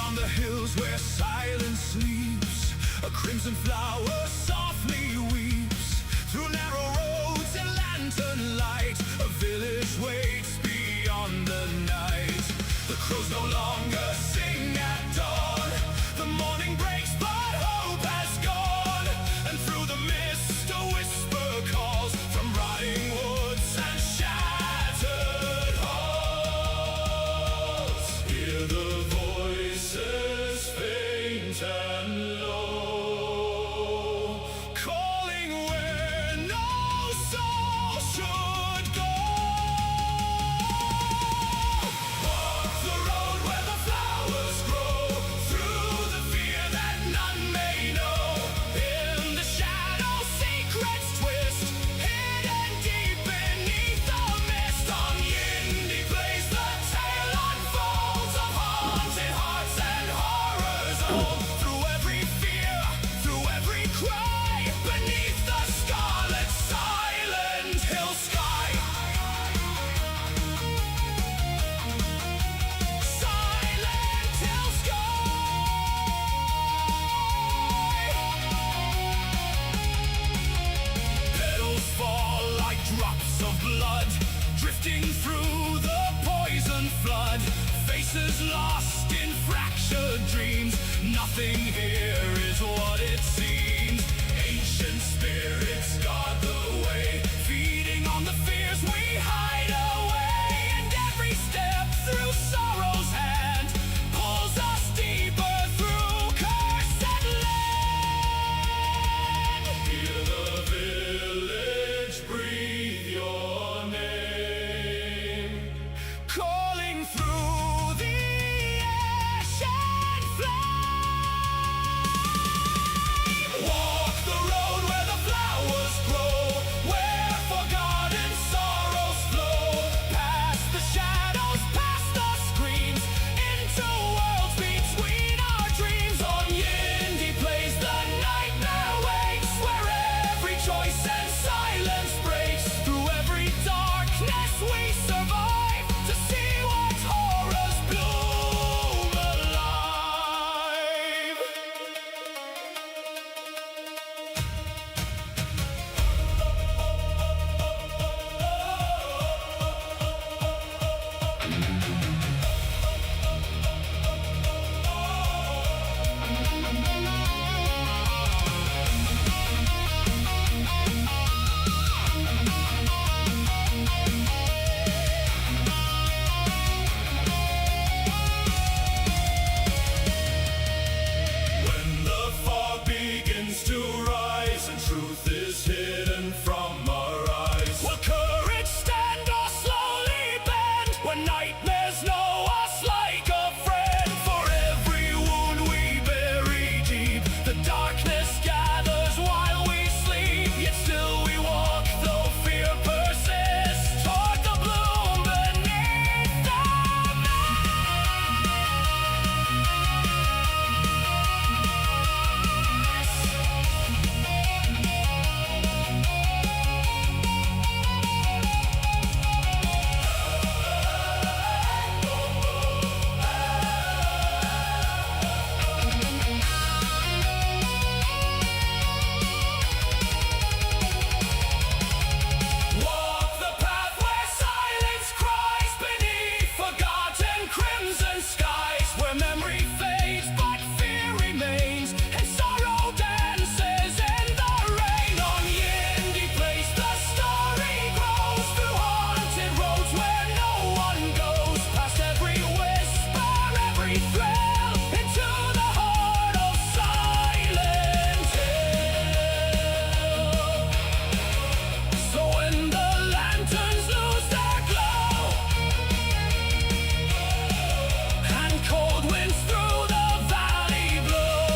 on the hills where silence sleeps, a crimson flower softly weeps. Through narrow roads and lantern light, a village waits beyond the night. The crows no longer sing at dawn. The morning breaks but hope has gone. And through the mist a whisper calls from rotting woods and shattered halls. Hear the voices faint and low, calling where no soul should go. Walk the road where the flowers grow, through the fear that none may know. In the shadows secrets twist, hidden deep beneath the mist. On YindyPlayZ the tale unfolds of haunted hearts and horrors old. Through every fear, through every cry, beneath the scarlet silent hill sky. Silent hill sky. Petals fall like drops of blood, drifting through the poison flood. Faces lost in fractured dreams. Nothing here is what it seems. Ancient spirits guard the way, feeding on the fears we hide away. And every step through sorrow's hand pulls us deeper through cursed land. Hear the village breathe your name, calling through the ash and flame. Walk the road where the flowers grow, where forgotten sorrows flow. Past the shadows, past the screams, into worlds between our dreams. On YindyPlayZ the nightmare wakes, where every choice and silence breaks. Through every darkness we survive, to see what horrors bloom alive. When the fog begins to rise and truth is hidden from our eyes, will courage stand or slowly bend when nightmares know us like a friend? For every wound we bury deep, the darkness gathers while we sleep. Yet still we walk, though fear persists, toward the bloom beneath the walk the path where silence cries, beneath forgotten crimson skies, where memory fades but fear remains, and sorrow dances in the rain. On YindyPlayZ the story grows, through haunted roads where no one goes. Past every whisper, every thrill, into the heart of Silent Hill. So when the lanterns lose their glow, and cold winds through the valley blow,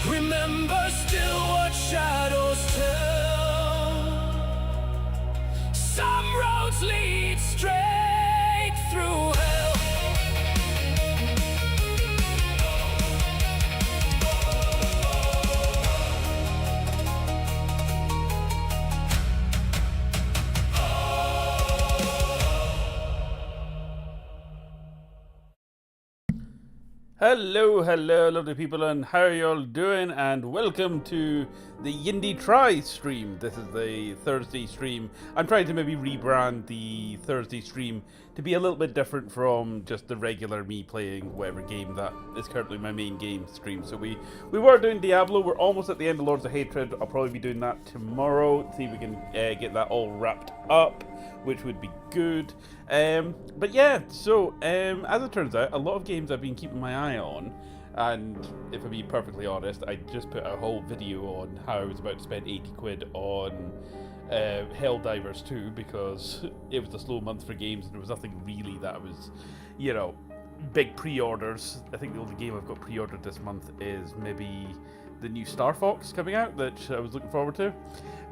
remember still what shadows tell. Some roads lead straight through hell. Hello, lovely people, and how are you all doing? And welcome to the YindyTries stream. This is the Thursday stream. I'm trying to maybe rebrand the Thursday stream to be a little bit different from just the regular me playing whatever game that is currently my main game stream. So we were doing Diablo. We're almost at the end of Lords of Hatred. I'll probably be doing that tomorrow. See if we can get that all wrapped up, which would be good. But yeah, so as it turns out, a lot of games I've been keeping my eye on, and if I'm being perfectly honest, I just put a whole video on how I was about to spend 80 quid on Helldivers 2 because it was a slow month for games and there was nothing really that was, you know, big pre-orders. I think the only game I've got pre-ordered this month is maybe the new Star Fox coming out that I was looking forward to.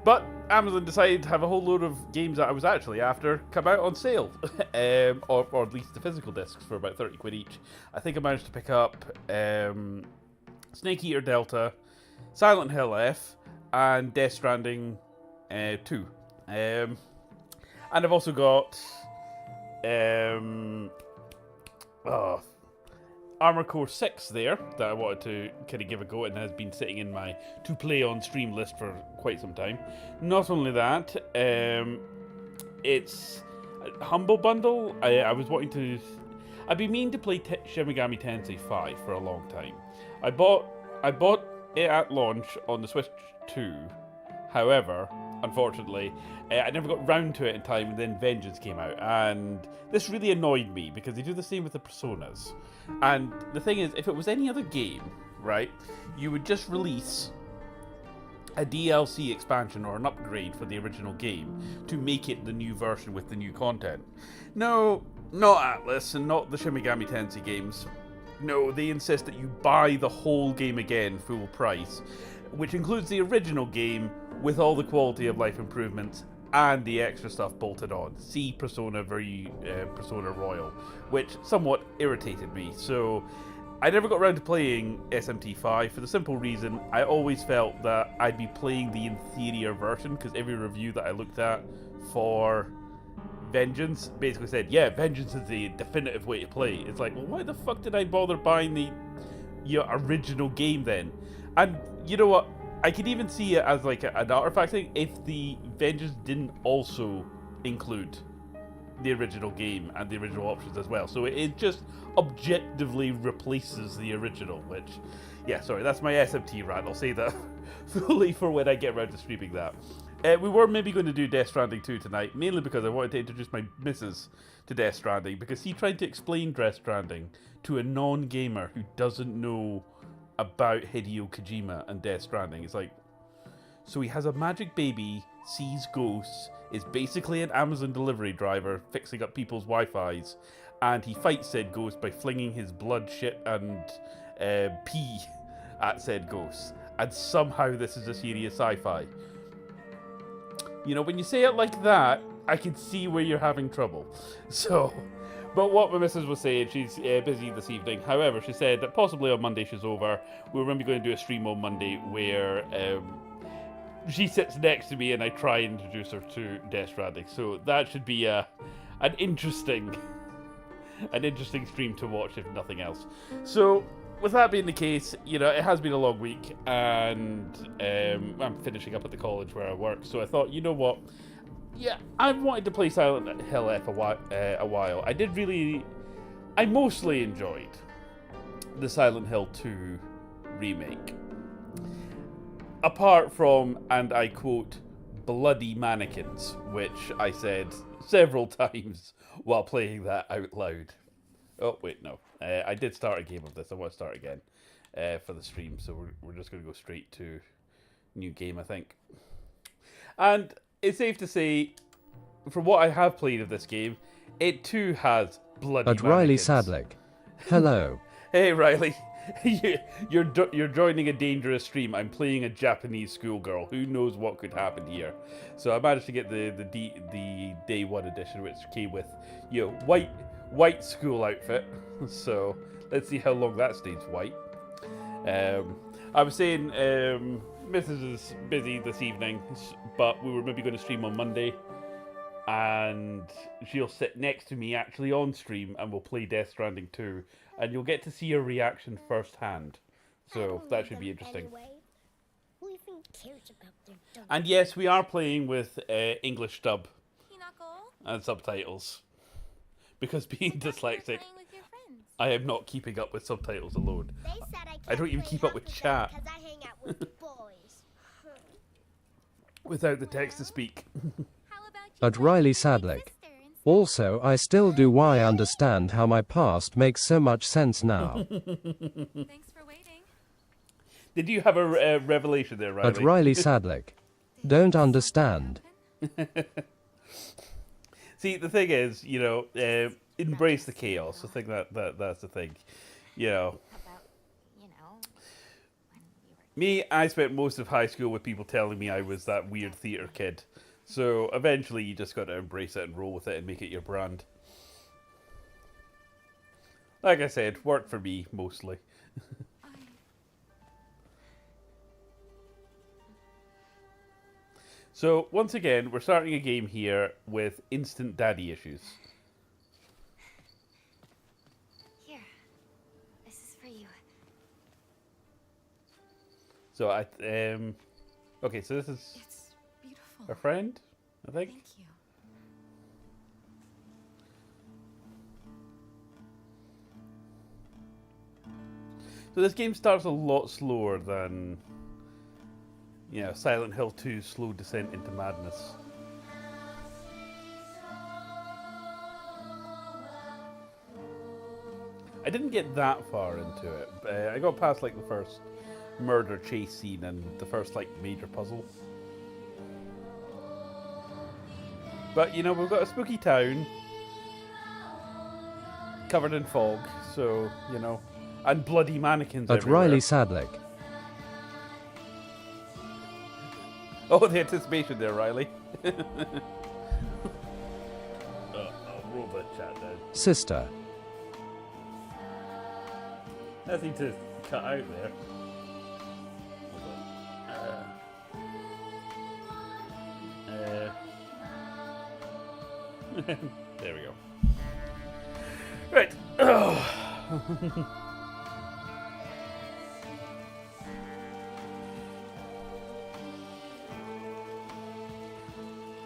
But Amazon decided to have a whole load of games that I was actually after come out on sale, or at least the physical discs for about 30 quid each. I think I managed to pick up Snake Eater Delta, SilentHillF, and Death Stranding 2. And I've also got Armor Core 6 there that I wanted to kind of give a go and has been sitting in my to play on stream list for quite some time. Not only that, it's a Humble Bundle. I was wanting to... I've been meaning to play Shin Megami Tensei 5 for a long time. I bought it at launch on the Switch 2. However, unfortunately, I never got round to it in time, and then Vengeance came out, and this really annoyed me because they do the same with the Personas. And the thing is, if it was any other game, right, you would just release a DLC expansion or an upgrade for the original game to make it the new version with the new content. No, not Atlas and not the Shin Megami Tensei games. No, they insist that you buy the whole game again, full price, which includes the original game with all the quality of life improvements and the extra stuff bolted on. See Persona Persona Royal, which somewhat irritated me. So I never got around to playing SMT5 for the simple reason I always felt that I'd be playing the inferior version, because every review that I looked at for Vengeance basically said, yeah, Vengeance is the definitive way to play. It's like, well, why the fuck did I bother buying the original game then? And you know what? I could even see it as like an artifact thing if the Vengeance didn't also include the original game and the original options as well. So it just objectively replaces the original, which, yeah, sorry, that's my SMT rant. I'll say that fully for when I get around to streaming that. We were maybe going to do Death Stranding 2 tonight, mainly because I wanted to introduce my missus to Death Stranding, because he tried to explain Death Stranding to a non-gamer who doesn't know about Hideo Kojima and Death Stranding. It's like, so he has a magic baby, sees ghosts, is basically an Amazon delivery driver fixing up people's Wi-Fis, and he fights said ghost by flinging his blood, shit, and pee at said ghosts. And somehow this is a serious sci-fi. You know, when you say it like that, I can see where you're having trouble. So... But what my missus was saying, she's busy this evening. However, she said that possibly on Monday she's over. We're maybe going to do a stream on Monday where she sits next to me and I try and introduce her to Death Stranding. So that should be an interesting stream to watch, if nothing else. So with that being the case, you know, it has been a long week, and I'm finishing up at the college where I work. So I thought, you know what? Yeah, I've wanted to play SilentHillF a while. I mostly enjoyed the Silent Hill 2 remake. Apart from, and I quote, bloody mannequins, which I said several times while playing that out loud. Oh, wait, no. I did start a game of this. I want to start again for the stream, so we're just going to go straight to new game, I think. And it's safe to say, from what I have played of this game, it too has bloody But Riley mannequins. Sadlick. Hello. Hey Riley, you're joining a dangerous stream. I'm playing a Japanese schoolgirl. Who knows what could happen here? So I managed to get the day one edition, which came with, you know, white school outfit. So let's see how long that stays white. I was saying, Mrs. is busy this evening, but we were maybe going to stream on Monday. and she'll sit next to me actually on stream, and we'll play Death Stranding 2, and you'll get to see her reaction firsthand. So that should be interesting. Anyway. Who even cares about their dumb And yes, we are playing with English dub Pinochle, and subtitles. Because being I thought you were dyslexic, playing with your friends. I am not keeping up with subtitles alone. They said I can't I don't even play keep up with hockey chat. because I hang out with boys. Without the text to speak. How about you At play Riley with your big Sadlick. sister instead? Also, I still do why understand how my past makes so much sense now. Thanks for waiting. Did you have a revelation there, Riley? At Riley Sadlick. Don't understand. See, the thing is, you know, embrace the chaos. I think that's the thing. You know, About, you know, when you were me, I spent most of high school with people telling me I was that weird theatre kid. So eventually you just got to embrace it and roll with it and make it your brand. Like I said, worked for me, mostly. So, once again, we're starting a game here with instant daddy issues. Here. This is for you. So, okay, so this is It's beautiful. our friend, I think. Thank you. So this game starts a lot slower than, you know, Silent Hill 2's slow descent into madness. I didn't get that far into it. I got past like the first murder chase scene and the first like major puzzle. But you know, we've got a spooky town covered in fog, so you know, and bloody mannequins At everywhere. Riley Sadlick. Oh, the anticipation there, Riley. I'll roll the chat down. Sister. Nothing to cut out there. There we go. Right.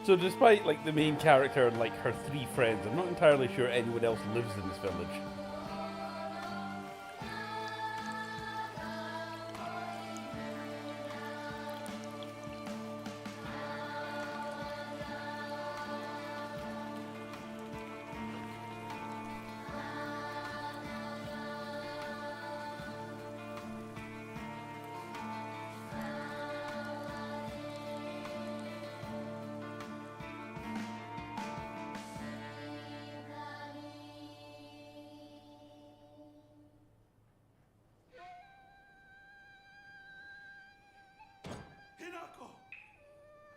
So despite like the main character and like her 3 friends, I'm not entirely sure anyone else lives in this village. Hinako!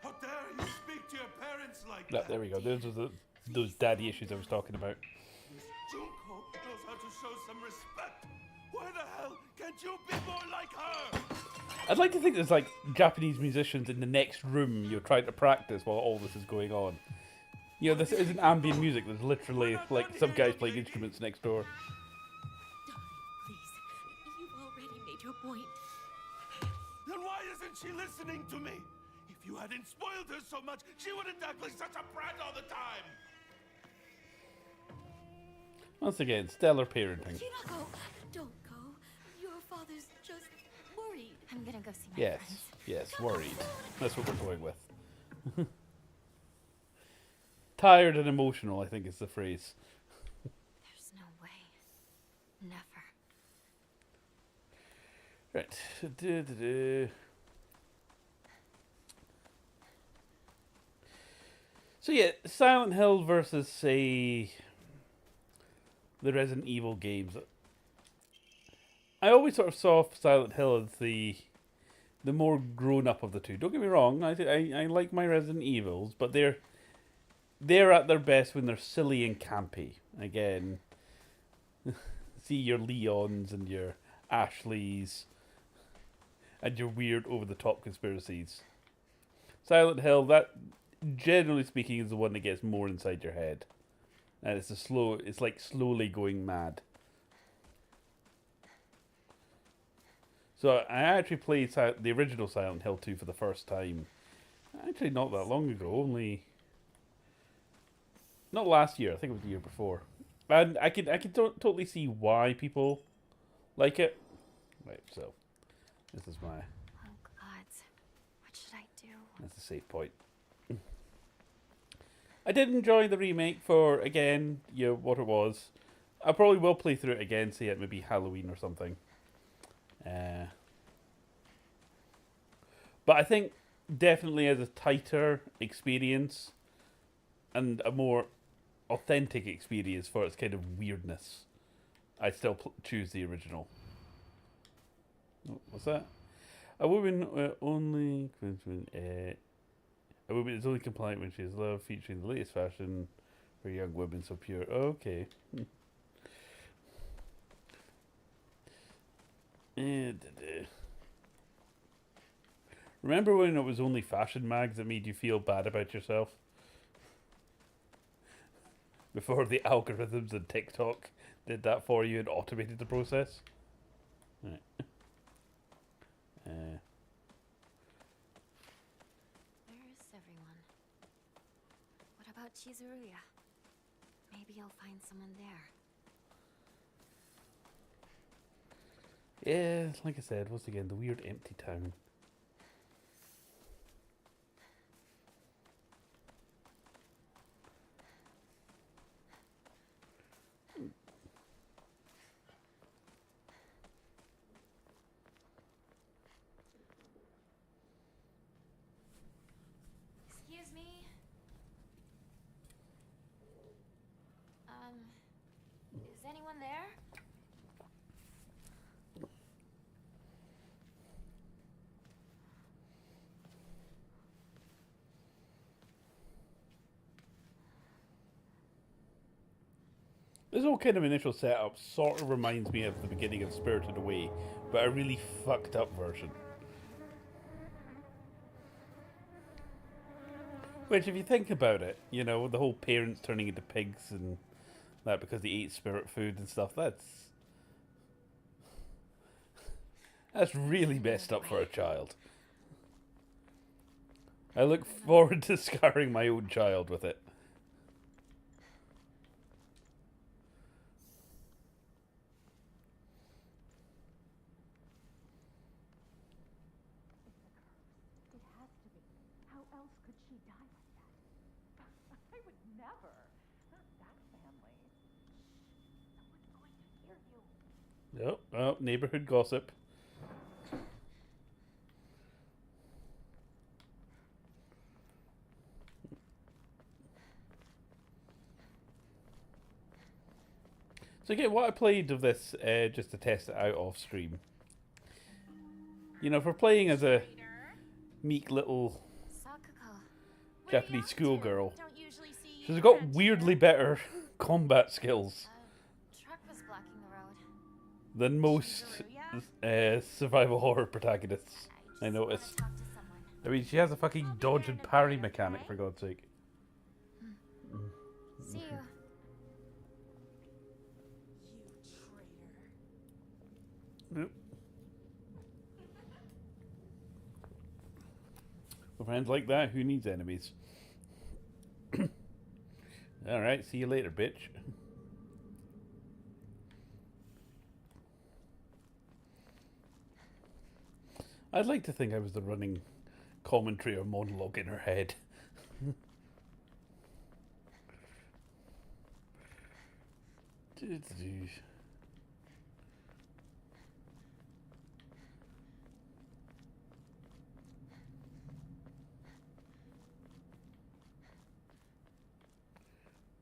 How dare you speak to your parents like No, that? there we go. Those are those daddy issues I was talking about. Junko knows how to show some respect. Why the hell can't you be more like her? I'd like to think there's like Japanese musicians in the next room you're trying to practice while all this is going on. You know, this isn't ambient music. There's literally like some guys playing instruments next door. Darling, please. You've already made your point. Then why isn't she listening to me? If you hadn't spoiled her so much, she wouldn't act like such a brat all the time. Once again, stellar parenting. Hinako, don't go. Your father's just worried. I'm gonna go see my Yes, friends. yes, worried. That's what we're going with. Tired and emotional, I think is the phrase. There's no way. Never. Right. So yeah, Silent Hill versus, say, the Resident Evil games. I always sort of saw Silent Hill as the more grown-up of the two. Don't get me wrong, I like my Resident Evils, but they're at their best when they're silly and campy. Again, see your Leons and your Ashleys and your weird over-the-top conspiracies. Silent Hill, that generally speaking, is the one that gets more inside your head. And it's like slowly going mad. So I actually played the original Silent Hill 2 for the first time. Actually not that long ago, not last year, I think it was the year before. And I can totally see why people like it. Right, so this is my... Oh, gods. What should I do? That's a save point. I did enjoy the remake for, again, what it was. I probably will play through it again, say it maybe Halloween or something. But I think definitely as a tighter experience and a more authentic experience for its kind of weirdness, I still choose the original. Oh, what's that? A woman a woman is only compliant when she is loved, featuring the latest fashion for young women, so pure. Okay. Remember when it was only fashion mags that made you feel bad about yourself? Before the algorithms and TikTok did that for you and automated the process? Right. Where is everyone? What about Chizuruya? Maybe I'll find someone there. Yeah, like I said, once again, the weird empty town. Excuse me? Is anyone there? This whole kind of initial setup sort of reminds me of the beginning of Spirited Away, but a really fucked up version. Which, if you think about it, the whole parents turning into pigs and that because they ate spirit food and stuff, that's really messed up for a child. I look forward to scarring my own child with it. It has to be. How else could she die like that? I would never. Not that family. Someone's going to hear you. Oh, neighborhood gossip. So again, what I played of this, just to test it out off stream. For playing as a meek little Sakuko. Japanese schoolgirl, Don't usually see you she's got around weirdly here. better combat skills Truck was blocking the road. than most survival horror protagonists, I just noticed. wanna talk to someone. I mean, she has a fucking dodge and parry mechanic, for God's sake. See you. Nope. With friends like that, who needs enemies? Alright, see you later, bitch. I'd like to think I was the running commentary or monologue in her head.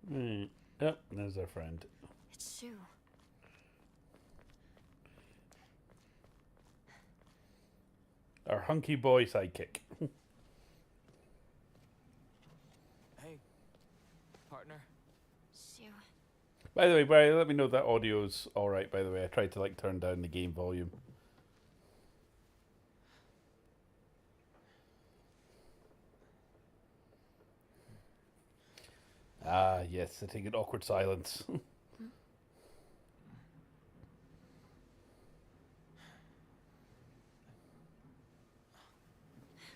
Right. Oh, there's our friend. It's Shu. Our hunky boy sidekick. Hey, partner. Shu. By the way, Barry, let me know that audio's alright, by the way. I tried to, turn down the game volume. Ah, yes, sitting in awkward silence.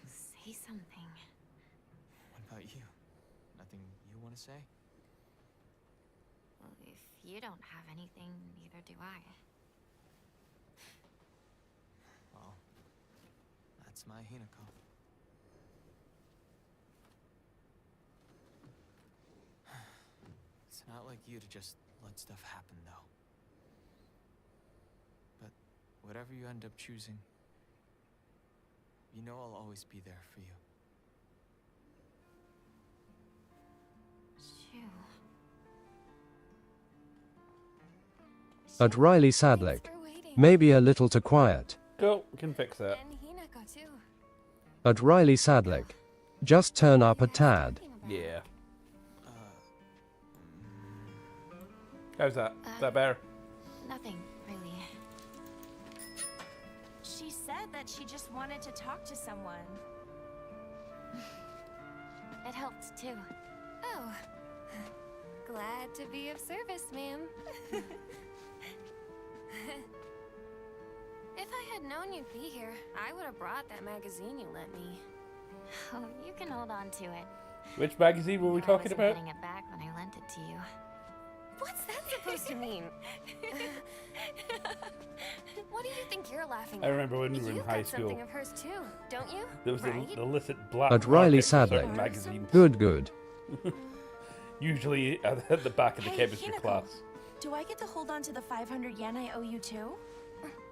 Say something. What about you? Nothing you want to say? Well, if you don't have anything, neither do I. Well, that's my Hinako. It's not like you to just let stuff happen, though. But whatever you end up choosing, you know I'll always be there for you. Shoo. At Riley Sadlick. Thanks for waiting. Maybe a little too quiet. Go, we can fix that. And Hinako too. At Riley Sadlick. Just turn up a tad. Yeah. How's that? Is that better? Nothing, really. She said that she just wanted to talk to someone. It helped too. Oh. Glad to be of service, ma'am. If I had known you'd be here, I would have brought that magazine you lent me. Oh, you can hold on to it. Which magazine were we I talking wasn't about? getting it back when I lent it to you. What's that supposed to mean? What do you think you're laughing at? I remember when we were in You've high got something school. of hers too, don't you? There was right? an illicit black At Riley market for certain Sadlick. magazines. Good, good. Usually at the back of the Hey, chemistry Hinako. class. Do I get to hold on to the 500 yen I owe you too?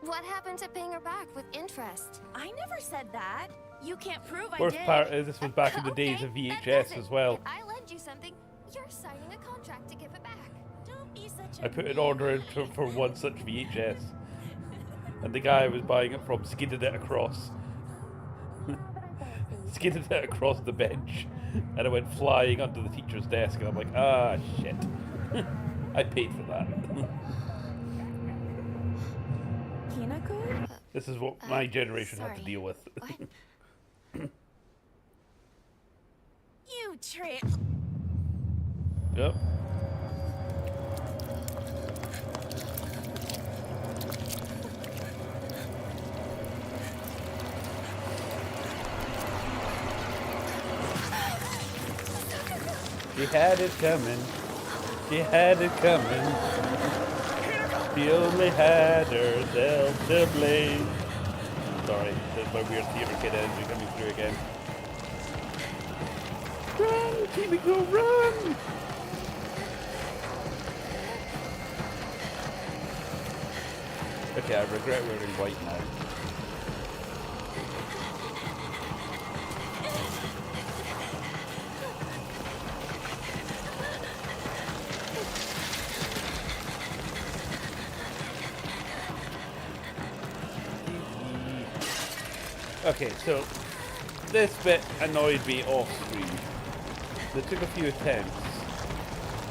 What happened to paying her back with interest? I never said that. You can't prove I Worst did. part is this was back in the days Okay, of that VHS does it. as well. If I lend you something, you're signing a contract to give it back. Don't be such a I put an mean- order in for one such VHS. And the guy I was buying it from skidded it across. Skidded it across the bench. And it went flying under the teacher's desk. And I'm like, ah, shit. I paid for that. Hinako? This is what my generation had to sorry. deal with. What? You trick. Yep. She had it coming. She had it coming. She only had herself to blame. Sorry, there's my weird theater kid energy coming through again. Run, Kimiko, run! Okay, I regret wearing white now. Okay, so this bit annoyed me off screen. They took a few attempts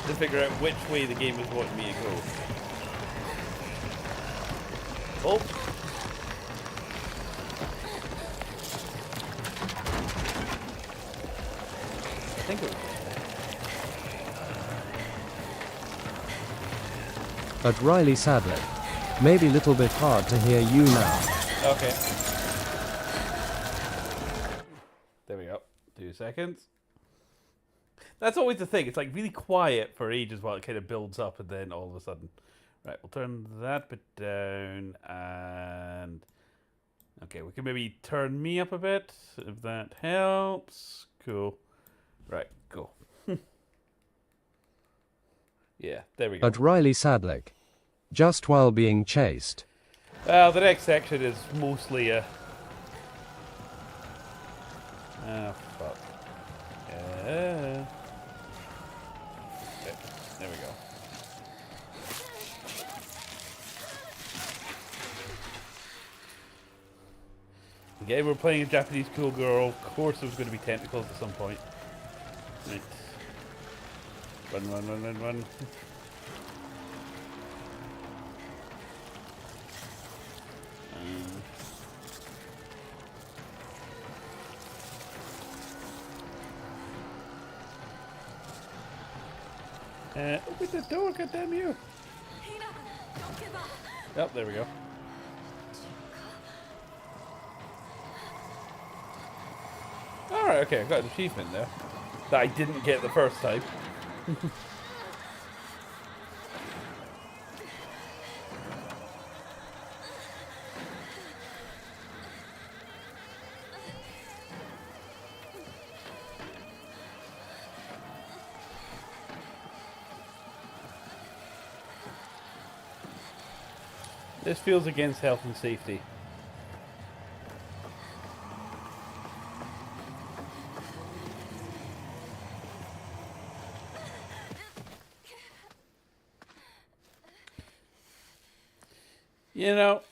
to figure out which way the game was wanting me to go. Oh! I think it was. At Riley Sadlick. Maybe little bit hard to hear you now. Okay. There we go. 2 seconds. That's always the thing. It's like really quiet for ages while it kind of builds up and then all of a sudden. Right, we'll turn that bit down and... Okay, we can maybe turn me up a bit if that helps. Cool. Right, go. Yeah, there we go. At Riley Sadlick. Just while being chased. Well, the next section is mostly a... Oh, fuck. Okay, there we go. Again, we're playing a Japanese cool girl. Of course there's going to be tentacles at some point. Right. Run, run, run, run, run. Open the door, goddamn you! Hina, don't give up. Yep, there we go. Alright, okay, I've got an achievement there. That I didn't get the first time. This feels against health and safety. You know,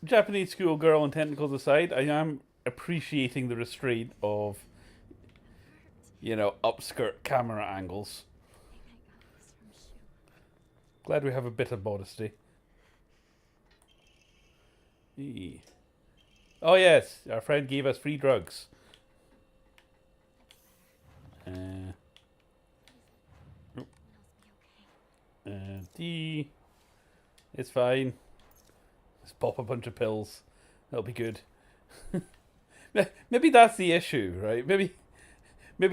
Japanese schoolgirl and tentacles aside, I am appreciating the restraint of, you know, upskirt camera angles. Glad we have a bit of modesty. Eee. Oh yes, our friend gave us free drugs. D. It's fine. Just pop a bunch of pills. That'll be good. Maybe that's the issue, right? Maybe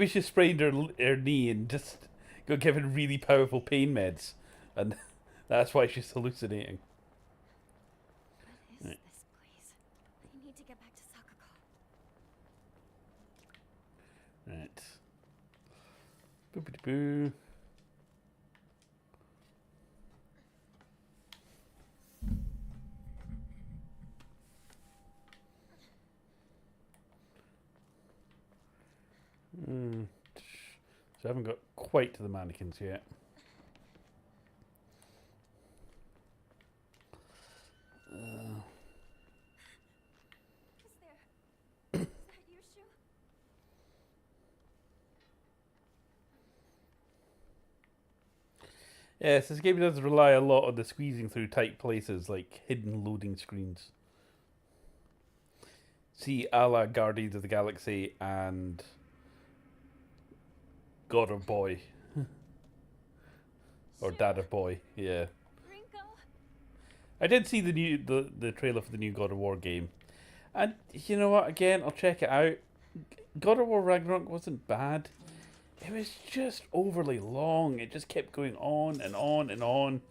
she sprained her knee and just got given really powerful pain meds, and that's why she's hallucinating. What is this place? I need to get back to Sakako. Right. Boopity boo. So I haven't got quite to the mannequins yet. Is that you, Shu? Yes, this game does rely a lot on the squeezing through tight places like hidden loading screens. See, a la Guardians of the Galaxy and God of Boy. Or Dad of Boy, yeah. Rinko? I did see the trailer for the new God of War game. And you know what, again, I'll check it out. God of War Ragnarok wasn't bad. It was just overly long. It just kept going on and on and on.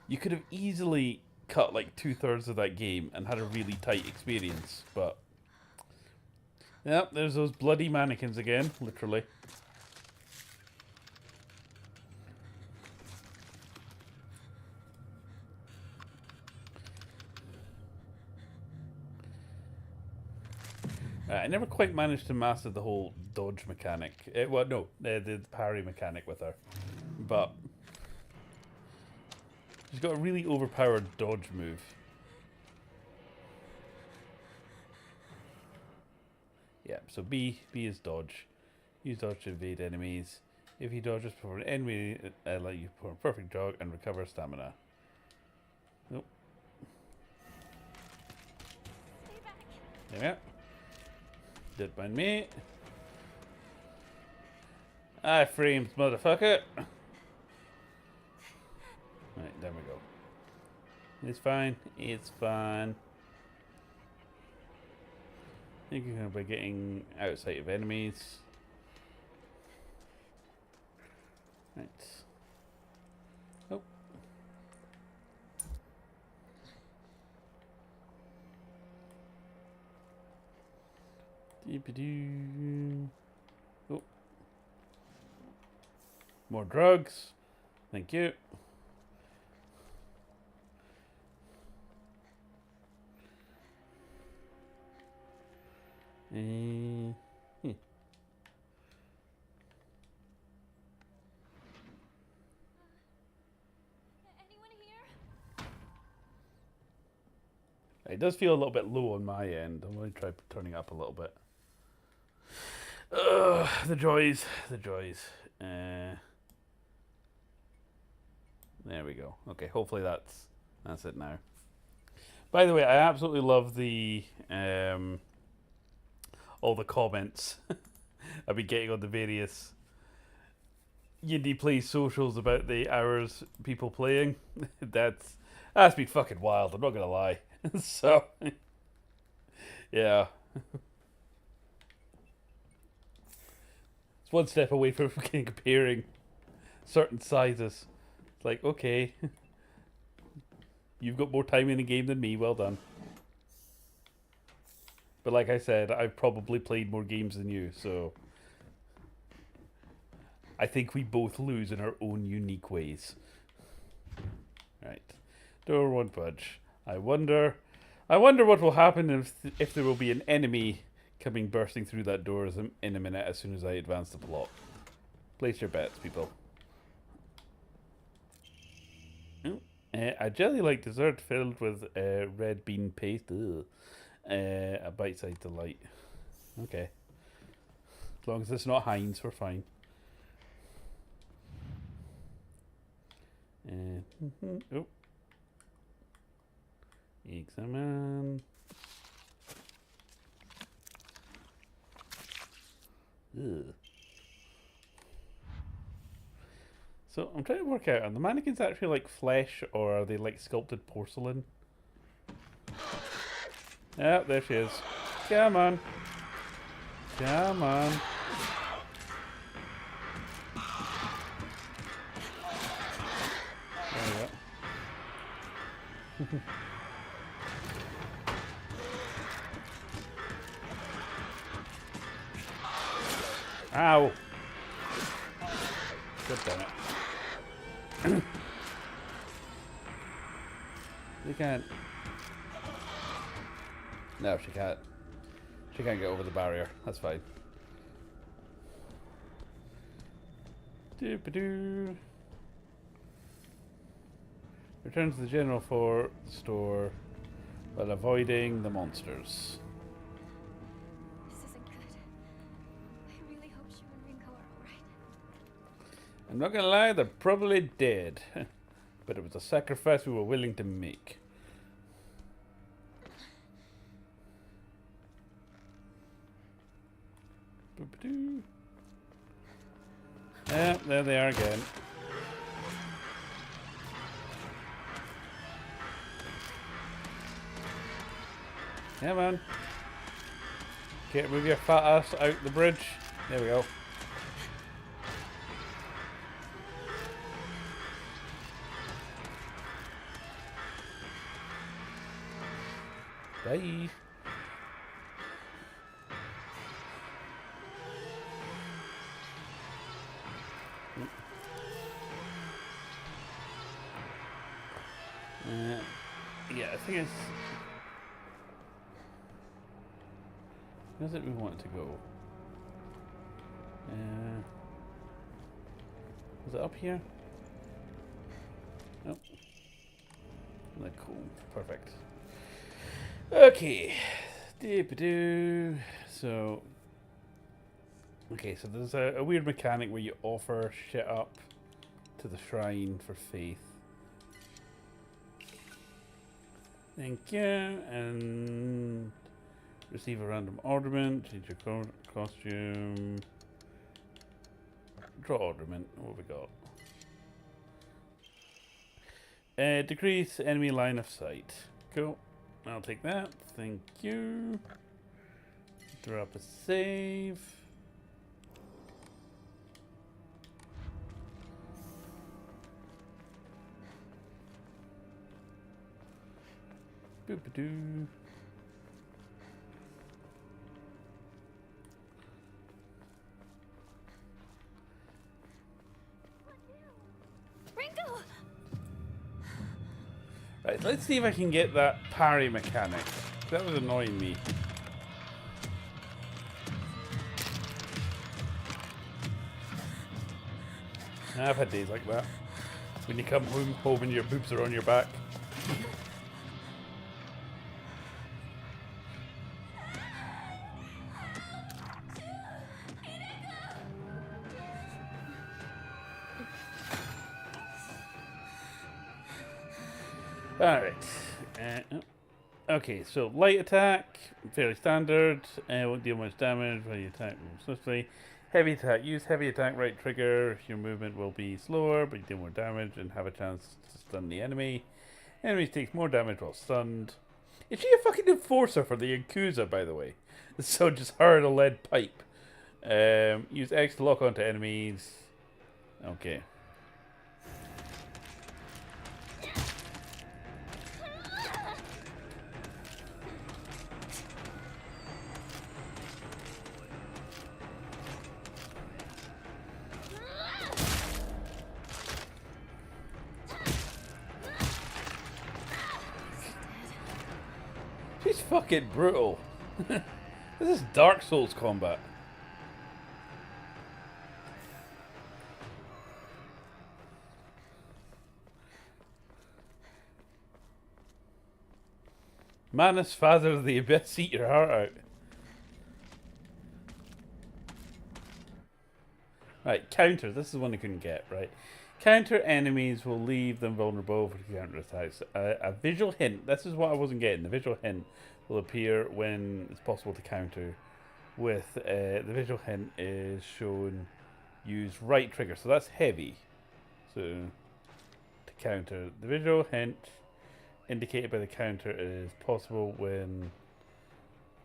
You could have easily cut like 2/3 of that game and had a really tight experience, but yep, there's those bloody mannequins again, literally. I never quite managed to master the whole dodge mechanic. Well, no, the parry mechanic with her. But she's got a really overpowered dodge move. Yeah, so B is dodge. Use dodge to evade enemies. If he dodges before an enemy, allow you to perform a perfect jog and recover stamina. Nope. Stay back. There we are. Don't mind me. Frames, motherfucker. Right, there we go. It's fine. It's fine. I think you're going to be getting outside of enemies. Right. Oh. Deep-a-doo. Oh. More drugs. Thank you. Hmm. Anyone here? It does feel a little bit low on my end. I'm going to try turning it up a little bit. The joys. The joys. There we go. Okay, hopefully that's it now. By the way, I absolutely love the all the comments I've been getting on the various YindyPlayZ socials about the hours people playing. That's been fucking wild. I'm not gonna lie. So, yeah, it's one step away from comparing certain sizes. It's like, okay, you've got more time in the game than me. Well done. But like I said, I've probably played more games than you, so I think we both lose in our own unique ways. Right. Door won't budge. I wonder what will happen if there will be an enemy coming bursting through that door in a minute as soon as I advance the plot. Place your bets, people. Oh, a jelly-like dessert filled with red bean paste. Ugh. A bite-sized delight. Okay. As long as it's not Heinz, we're fine. Oh. Examine. Ugh. So I'm trying to work out, are the mannequins actually like flesh or are they like sculpted porcelain? Yeah, there she is. Come on. Come on. There we go. Ow! God damn it. They can't. No, she can't. She can't get over the barrier. That's fine. Doop-a-doo. Return to the general store while avoiding the monsters. This isn't good. I really hope she and Ringo are alright. I'm not gonna lie, they're probably dead. But it was a sacrifice we were willing to make. Boop-a-doo. Yeah, there they are again. Come on. Okay, move your fat ass out the bridge. There we go. Bye. Yeah, I think it's... Where's it we want it to go? Is it up here? Nope. Cool. Perfect. Okay. Doo-ba-doo. So... Okay, so there's a weird mechanic where you offer shit up to the shrine for faith. Thank you. And... Receive a random ornament. Change your costume. Draw ornament. What have we got? Decrease enemy line of sight. Cool. I'll take that. Thank you. Drop a save. Boop-a-doo. Ringo! Right, let's see if I can get that parry mechanic. That was annoying me. I've had days like that. When you come home and your boobs are on your back. Alright. Okay, so light attack, fairly standard. Won't deal much damage when you attack more swiftly. Heavy attack. Use heavy attack right trigger. Your movement will be slower, but you do more damage and have a chance to stun the enemy. Enemies take more damage while stunned. Is she a fucking enforcer for the Yakuza, by the way? So just her and a lead pipe. Use X to lock onto enemies. Okay. She's fucking brutal. This is Dark Souls combat. Manus, father of the abyss, eat your heart out. Right, counter. This is one I couldn't get, right? Counter enemies will leave them vulnerable for counter attacks. A visual hint. This is what I wasn't getting. The visual hint will appear when it's possible to counter. With the visual hint is shown. Use right trigger. So that's heavy. So to counter, the visual hint indicated by the counter is possible when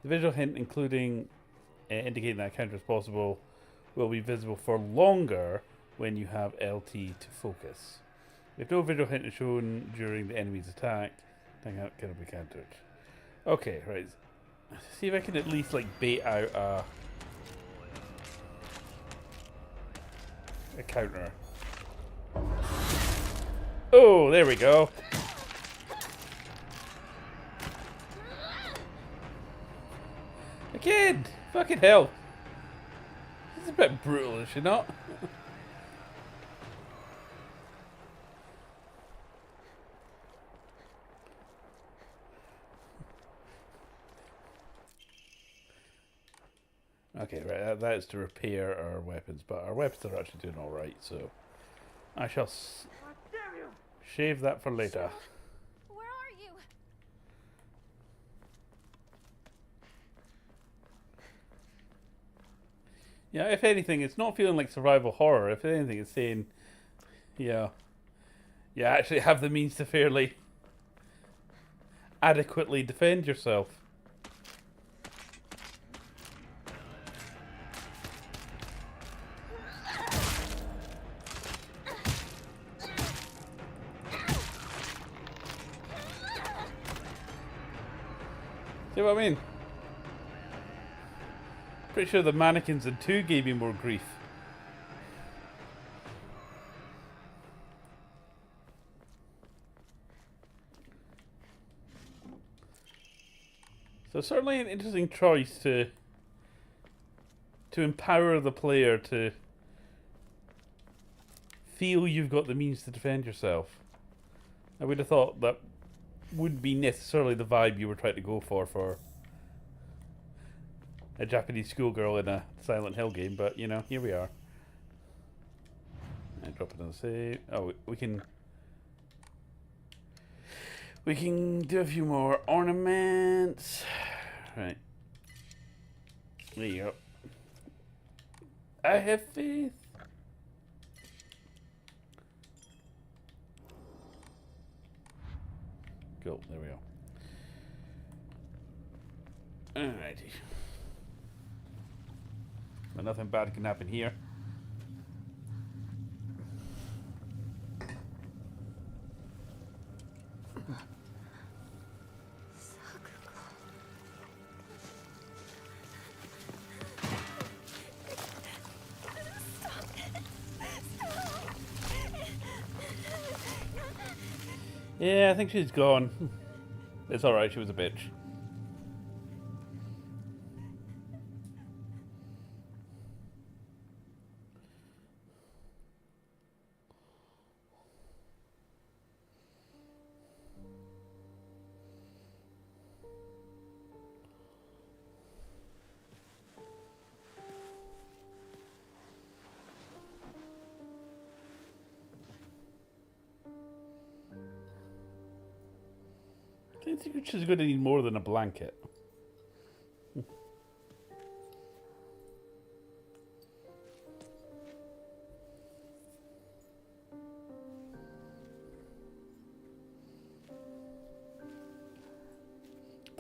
the visual hint, including indicating that counter is possible, will be visible for longer when you have LT to focus. If no visual hint is shown during the enemy's attack, then that cannot be countered. Okay, right. See if I can at least like bait out a counter. Oh, there we go. Again! Fucking hell. This is a bit brutal, is she not? Okay, right, that is to repair our weapons, but our weapons are actually doing alright, so I shall shave that for later. Where are you? Yeah, if anything, it's not feeling like survival horror. If anything, it's saying, yeah, you actually have the means to fairly adequately defend yourself. See what I mean? Pretty sure the mannequins in 2 gave me more grief. So certainly an interesting choice to empower the player to feel you've got the means to defend yourself. I would have thought that wouldn't be necessarily the vibe you were trying to go for a Japanese schoolgirl in a Silent Hill game, but you know, here we are. And drop it on the save. Oh, we can do a few more ornaments. Right. There you go. I have faith. Cool, there we go. Alrighty. But nothing bad can happen here. Yeah, I think she's gone. It's alright, she was a bitch. I think she's going to need more than a blanket.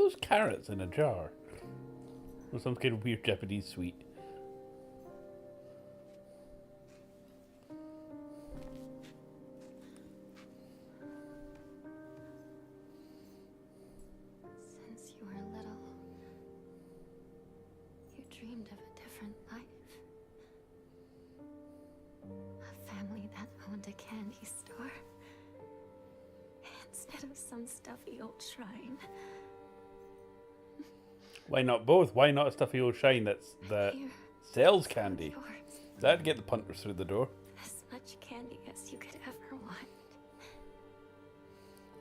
those carrots in a jar? Or some kind of weird Japanese sweet. Since you were little, you dreamed of a different life. A family that owned a candy store. Instead of some stuffy old shrine. Why not both? Why not a stuffy old shrine that Here, sells candy? yours. That'd get the punters through the door. As much candy as you could ever want.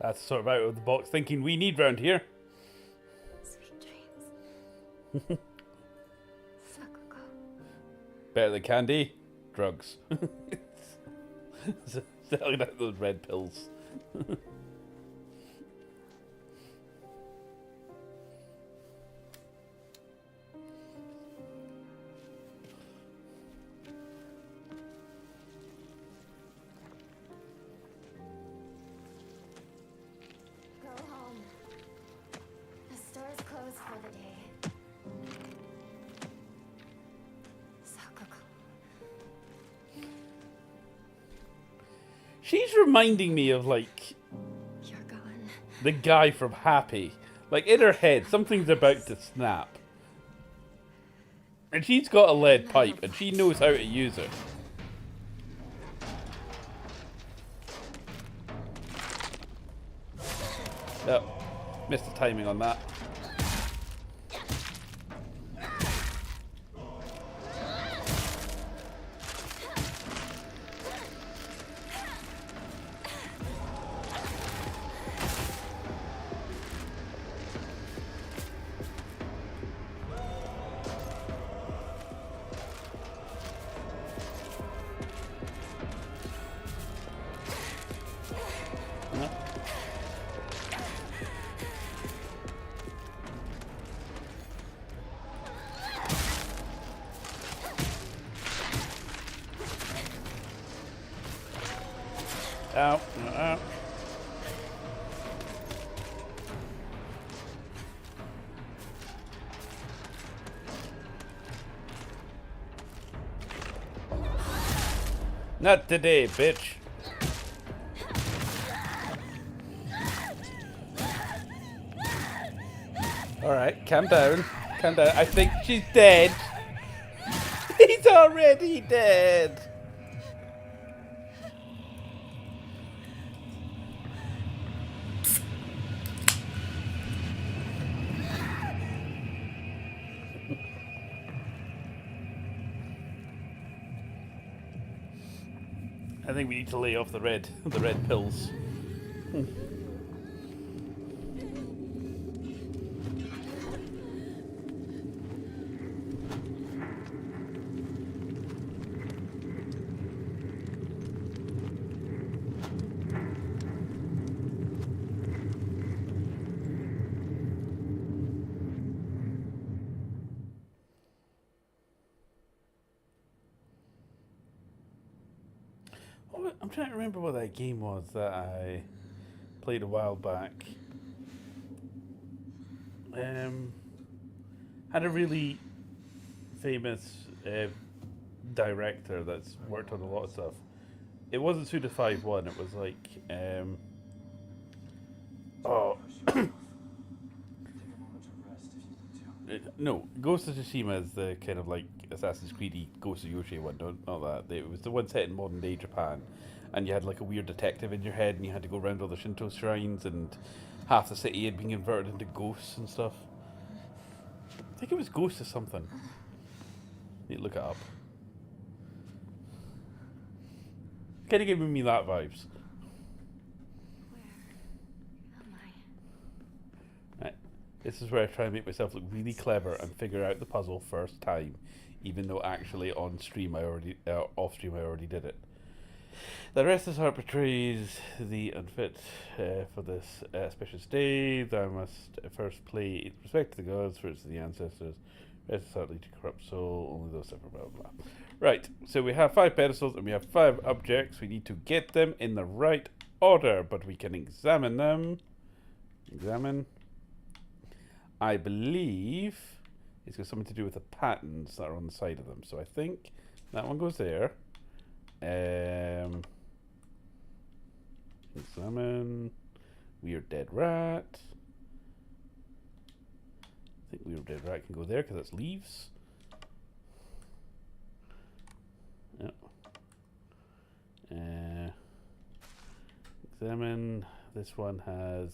That's sort of out of the box thinking we need round here. Sweet dreams. Sakuko. Better than candy, drugs. Selling out those red pills. Go home. The store's closed for the day. Sakuko. She's reminding me of, like, You're gone. the guy from Happy. Like, in her head, something's about to snap. And she's got a lead pipe, and she knows how to use it. Yep. Missed the timing on that. Ow, ow. Not today, bitch. Alright, calm down. Calm down. I think she's dead. He's already dead. I think we need to lay off the red pills. I'm trying to remember what that game was that I played a while back. Had a really famous director that's worked on a lot of stuff. It wasn't Suda 5-1, it was like no, Ghost of Tsushima is the kind of like Assassin's Creed-y Ghost of Yoshi one, not that. It was the one set in modern day Japan, and you had like a weird detective in your head, and you had to go around all the Shinto shrines, and half the city had been converted into ghosts and stuff. I think it was Ghost of something. Need to look it up. Kind of giving me that vibes. Where am I? Right. This is where I try and make myself look really clever and figure out the puzzle first time, even though actually on stream I already, off stream I already did it. The rest of this art portrays the unfit for this auspicious day. Thou must first play in respect to the gods, first to the ancestors. Rest is hardly to corrupt soul, only those separate, blah blah blah. Right, so we have 5 pedestals and we have 5 objects. We need to get them in the right order, but we can examine them. Examine. I believe it's got something to do with the patterns that are on the side of them. So I think that one goes there. Examine. Weird dead rat. I think weird dead rat can go there because that's leaves. Yep. Examine. This one has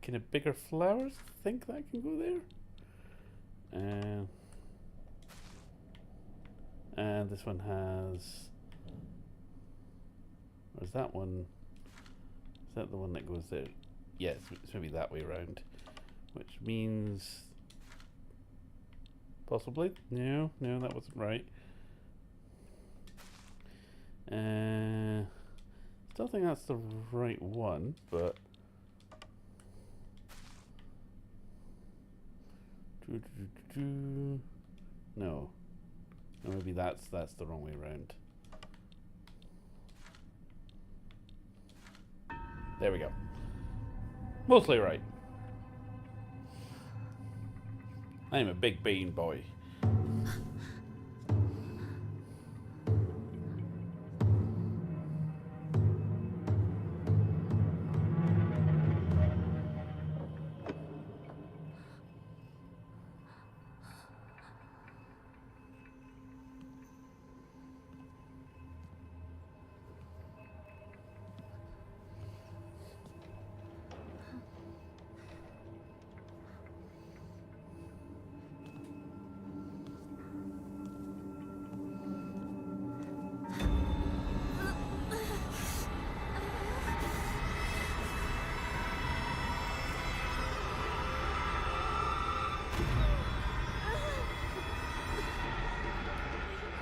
kind of bigger flowers. I think that can go there. And this one has. Or is that one? Is that the one that goes there? Yes, it's maybe that way around. Which means. Possibly? No, that wasn't right. Still think that's the right one, but. No. No, maybe that's the wrong way around. There we go. Mostly right. I'm a big bean boy.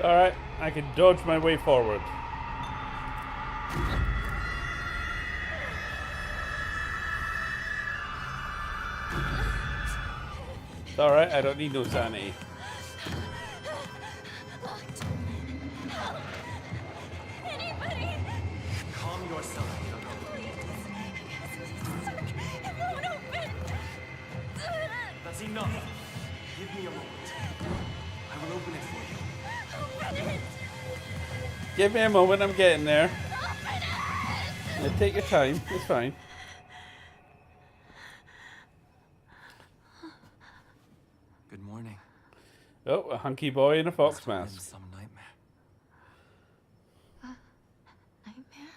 Alright, I can dodge my way forward. It's alright, I don't need no sanity. Anybody! Calm yourself, young Sir, it won't open! That's enough. Give me a moment. I will open it for you. Open it! Give me a moment, I'm getting there. Open it! Yeah, take your time, it's fine. Good morning. Oh, a hunky boy in a fox Must have been mask. some nightmare. Nightmare?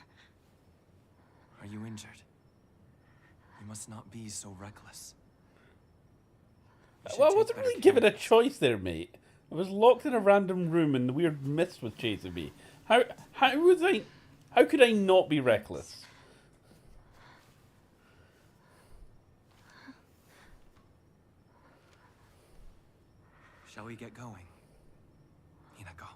Are you injured? You must not be so reckless. You should Well, I take wasn't better really care given of a yourself. choice there, mate. I was locked in a random room and the weird mist was chasing me. How could I not be reckless? Shall we get going? Hinako.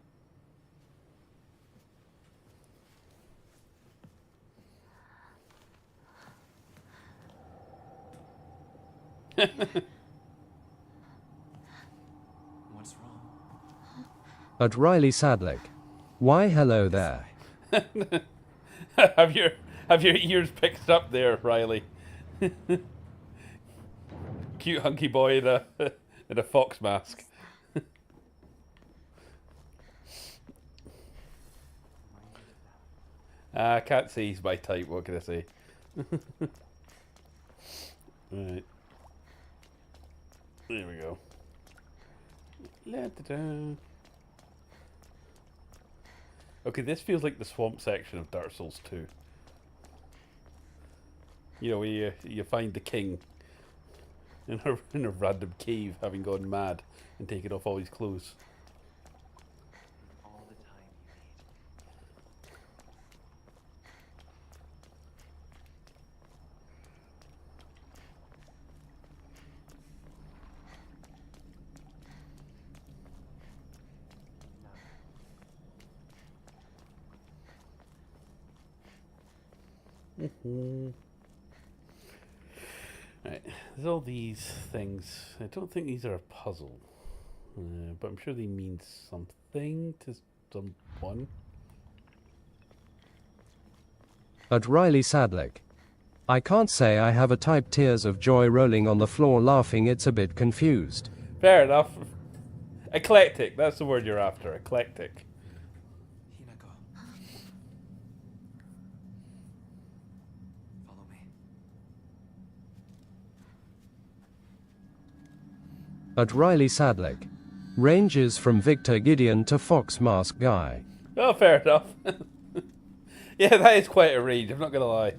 What's wrong? At Riley Sadlick. Why hello there. have your ears picked up there, Riley? Cute hunky boy in a in a fox mask. I can't say he's my type. What can I say? Right. There we go. La-da-da. Okay, this feels like the swamp section of Dark Souls 2. You know, where you find the king in a random cave, having gone mad and taken off all his clothes. All the time you need. Right, there's all these things. I don't think these are a puzzle, but I'm sure they mean something to someone. At Riley Sadlick. I can't say I have a type tears of joy rolling on the floor laughing, it's a bit confused. Fair enough. Eclectic, that's the word you're after. Eclectic. Hinako. Follow me. At Riley Sadlick. Ranges from Victor Gideon to Fox Mask Guy. Oh, fair enough. Yeah, that is quite a range, I'm not gonna lie.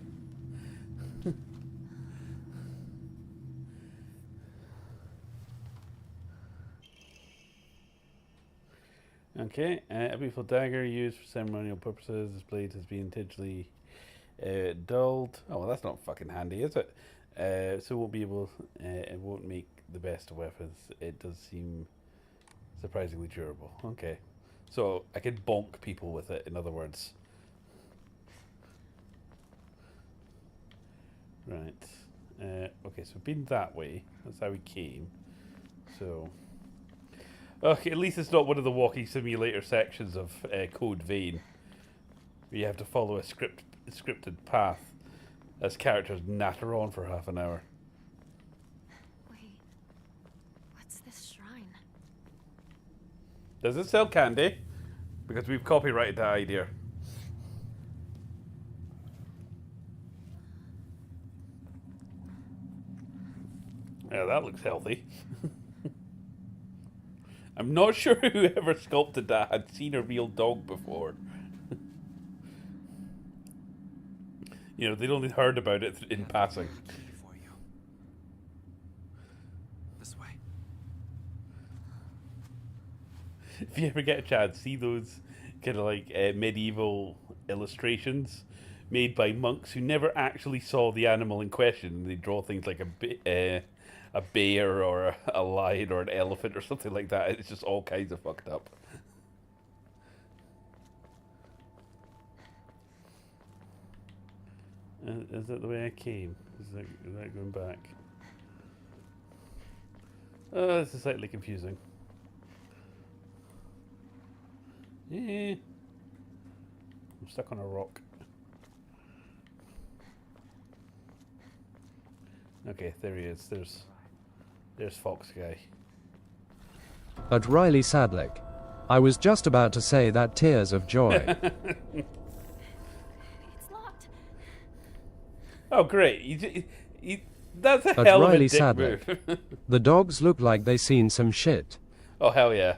Okay, a beautiful dagger used for ceremonial purposes. This blade has been intentionally dulled. Oh, well, that's not fucking handy, is it? So it won't be able. It won't make the best of weapons. It does seem surprisingly durable. Okay, so I could bonk people with it. In other words, right. Okay, so we've been that way. That's how we came. So. Okay, at least it's not one of the walking simulator sections of Code Vein, where you have to follow a scripted path as characters natter on for half an hour. Wait, what's this shrine? Does it sell candy? Because we've copyrighted that idea. Yeah, that looks healthy. I'm not sure whoever sculpted that had seen a real dog before. You know, they'd only heard about it in passing. Key for you. This way. If you ever get a chance, see those kind of like medieval illustrations made by monks who never actually saw the animal in question. They draw things like a bear or a lion or an elephant or something like that. It's just all kinds of fucked up. Is that the way I came? Is that going back? Oh, this is slightly confusing. Yeah. I'm stuck on a rock. Okay, there he is. There's Fox Guy. At Riley Sadlick. I was just about to say that tears of joy. It's locked. Oh, great! That's a At hell of a Riley dick Sadlick. move. The dogs look like they seen some shit. Oh, hell yeah.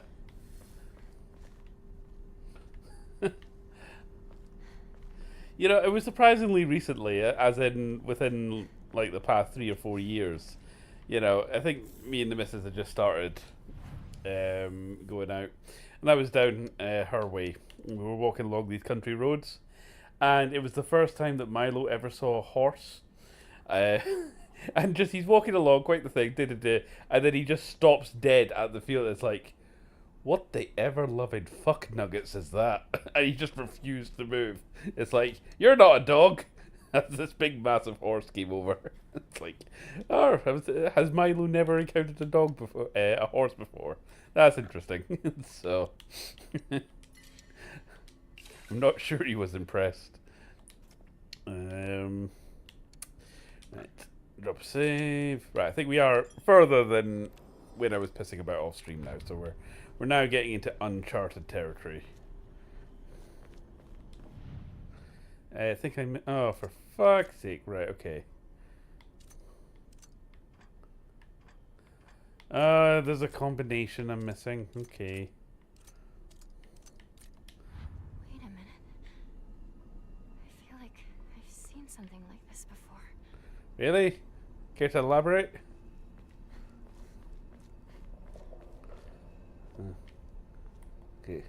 You know, it was surprisingly recently, as in within like the past 3 or 4 years. You know, I think me and the missus had just started going out, and I was down her way. We were walking along these country roads, and it was the first time that Milo ever saw a horse. And just he's walking along, quite the thing, and then he just stops dead at the field. It's like, what the ever-loving fuck nuggets is that? And he just refused to move. It's like, you're not a dog. As this big massive horse came over. It's like, oh, has Milo never encountered a dog before, a horse before? That's interesting. So, I'm not sure he was impressed. Right, drop a save. Right, I think we are further than when I was pissing about off stream now. So we're now getting into uncharted territory. I think oh, for fuck's sake. Right, okay. There's a combination I'm missing. Okay. Wait a minute. I feel like I've seen something like this before. Really? Care to elaborate? Okay.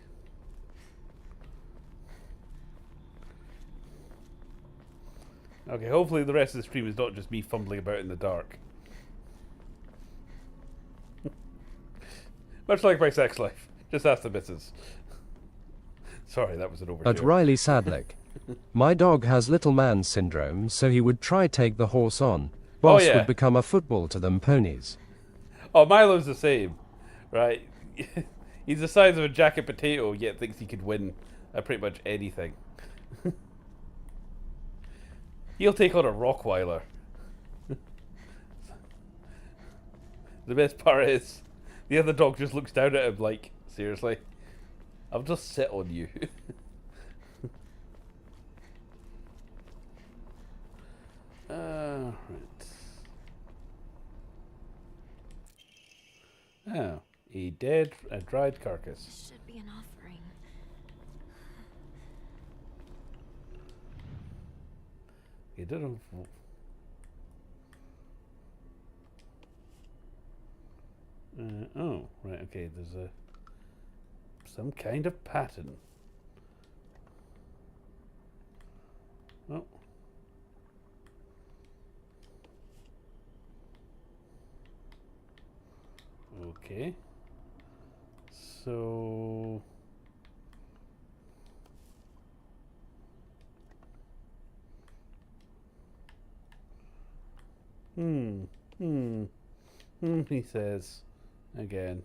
Okay, hopefully the rest of the stream is not just me fumbling about in the dark. Much like my sex life. Just ask the missus. Sorry, that was an overture. At Riley Sadlick. My dog has little man syndrome, so he would try take the horse on. Boss yeah. would become a football to them ponies. Oh, Milo's the same. Right? He's the size of a jacket potato, yet thinks he could win at pretty much anything. He'll take on a Rockweiler. The best part is, the other dog just looks down at him like, seriously? I'll just sit on you. Right. Oh, a dried carcass. This should be an offering. You didn't. Oh, right. Okay. There's some kind of pattern. Oh. Okay. So. He says again.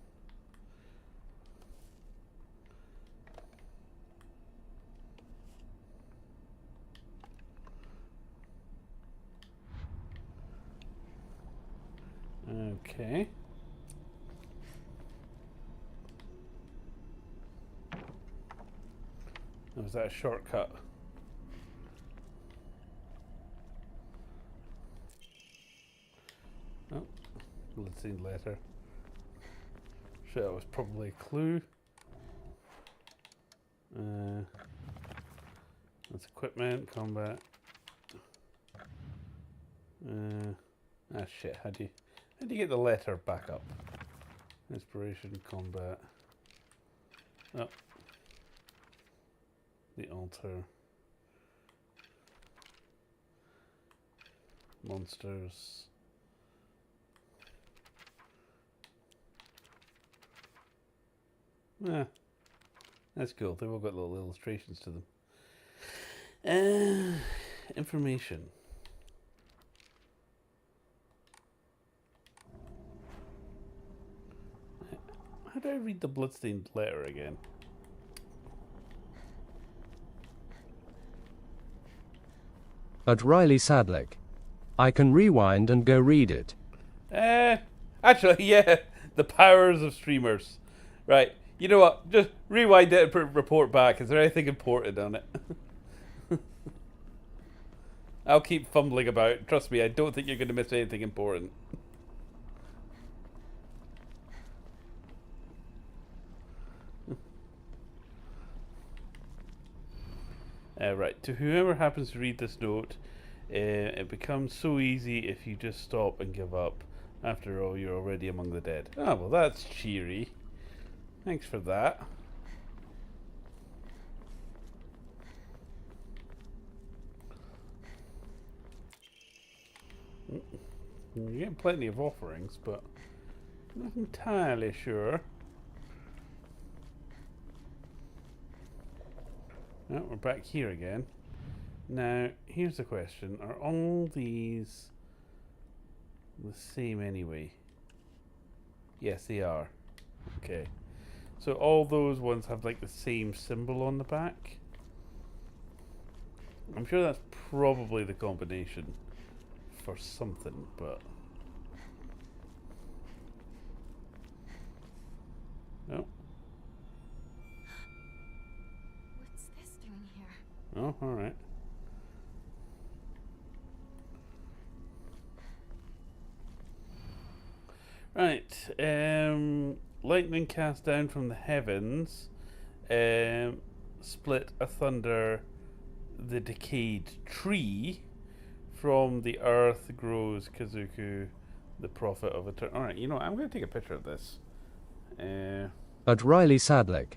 Okay. Was that a shortcut? Oh, let's see later. Shit, that was probably a clue. That's equipment, combat. Shit, how do you get the letter back up? Inspiration, combat. Oh. The altar. Monsters. Yeah, that's cool. They've all got little illustrations to them. Information. How do I read the bloodstained letter again? At Riley Sadlick. I can rewind and go read it. Actually, yeah. The powers of streamers. Right. You know what? Just rewind it and report back. Is there anything important on it? I'll keep fumbling about. Trust me, I don't think you're going to miss anything important. Right, to whoever happens to read this note, it becomes so easy if you just stop and give up. After all, you're already among the dead. Ah, well, that's cheery. Thanks for that. You're getting plenty of offerings, but not entirely sure. Oh, we're back here again. Now, here's the question. Are all these the same anyway? Yes, they are. Okay. So all those ones have like the same symbol on the back. I'm sure that's probably the combination for something, but... Oh. What's this doing here? Oh, alright. Right, lightning cast down from the heavens, split asunder the decayed tree. From the earth grows Kazuku, the prophet of eternity. Alright, you know what, I'm going to take a picture of this. At Riley Sadlick.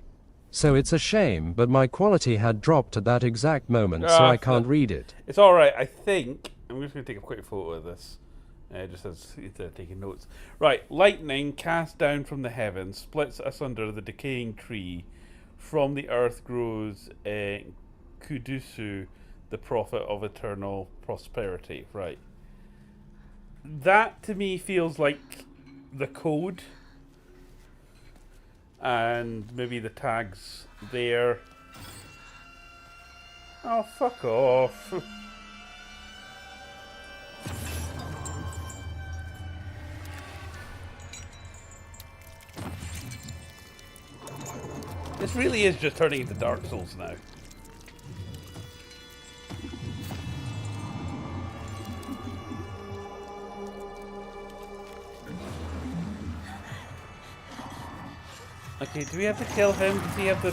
So it's a shame, but my quality had dropped at that exact moment, so I can't read it. It's alright, I think. I'm just going to take a quick photo of this. Just as taking notes. Right, lightning cast down from the heavens, splits asunder the decaying tree. From the earth grows Kudusu, the prophet of eternal prosperity. Right. That to me feels like the code. And maybe the tags there. Oh, fuck off. This really is just turning into Dark Souls now. Okay, do we have to kill him? Does he have the...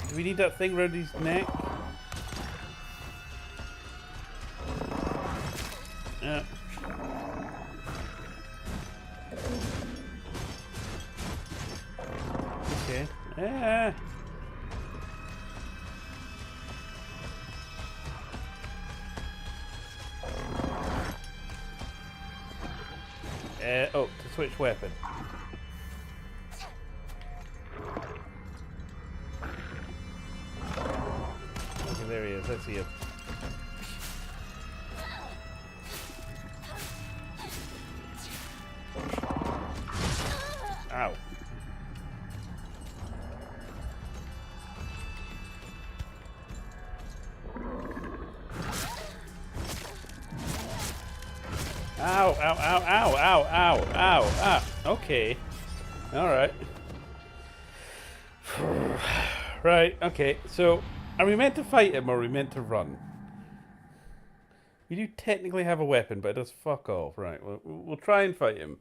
Do we need that thing around his neck? Yeah. Okay. Ah. Oh, to switch weapon. Okay, there he is. Let's see him. Ow. Ow, ow, ow, ow, ow, ow, ow, ah. Okay. Alright. Right, okay. So, are we meant to fight him or are we meant to run? We do technically have a weapon, but it does fuck off. Right, we'll try and fight him.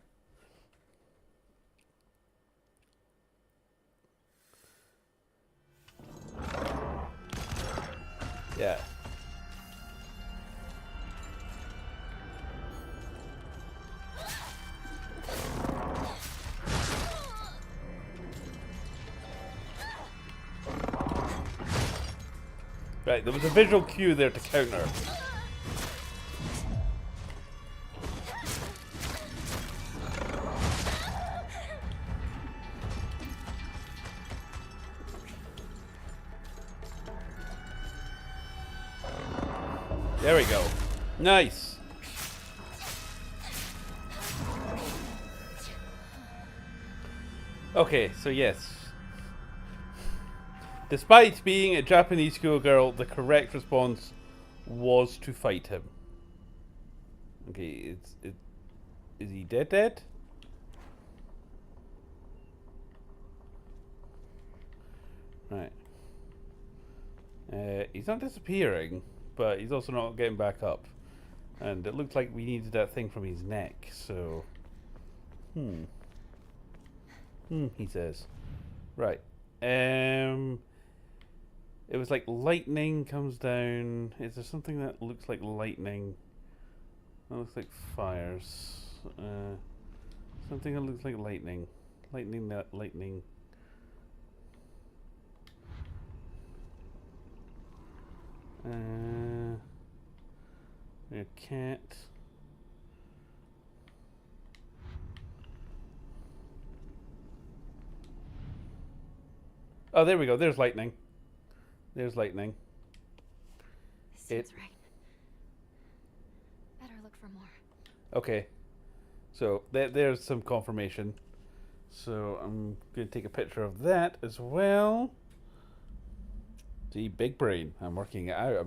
Yeah. Right, there was a visual cue there to counter. There we go. Nice. Okay, so yes. Despite being a Japanese schoolgirl, the correct response was to fight him. Okay, is he dead? Right. He's not disappearing, but he's also not getting back up. And it looked like we needed that thing from his neck, so... he says. Right. It was like lightning comes down. Is there something that looks like lightning? That looks like fires. Something that looks like lightning. Lightning. A cat. Oh, there we go. There's lightning. There's lightning. Seems right. Better look for more. Okay. So there's some confirmation. So I'm going to take a picture of that as well. See, big brain. I'm working it out.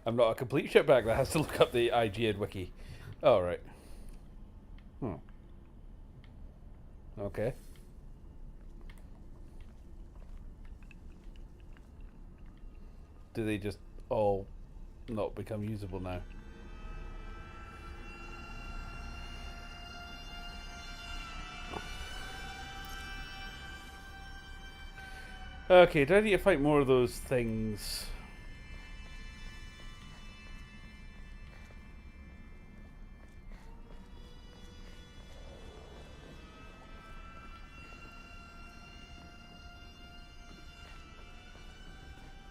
I'm not a complete shitbag that has to look up the IGN wiki. All right. Okay. Do they just all not become usable now? Okay, do I need to fight more of those things?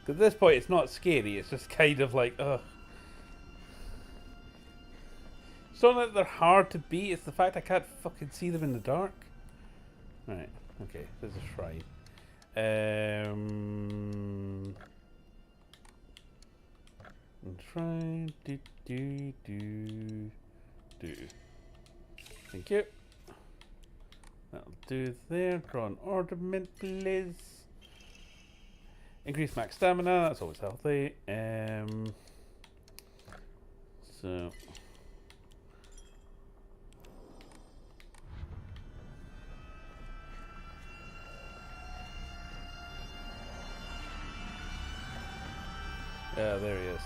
At this point, it's not scary. It's just kind of like, ugh. It's not that they're hard to beat. It's the fact I can't fucking see them in the dark. Right. Okay. There's a shrine. Shrine. Do. Thank you. That'll do there. Draw an ornament, please. Increase max stamina, that's always healthy. So There he is.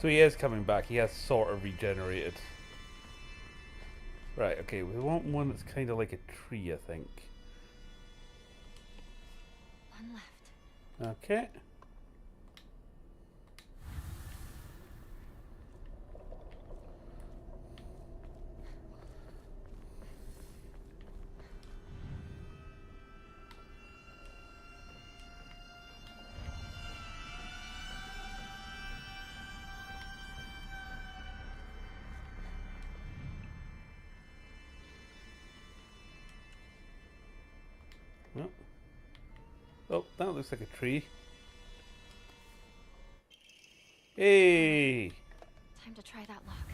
So he is coming back. He has sort of regenerated. Right, okay, we want one that's kind of like a tree, I think. One left. Okay. Oh. Oh, that looks like a tree. Hey! Time to try that lock.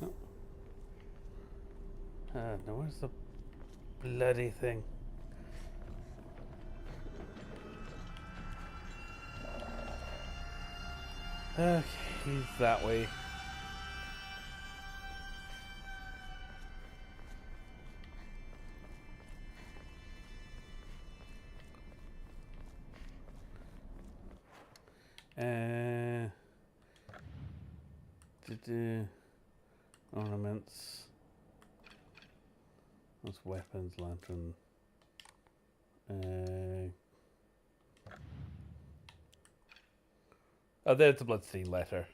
Oh. Now where's the bloody thing? Okay, he's that way. Ornaments. That's weapons, lantern. Oh, there's the bloodstained letter.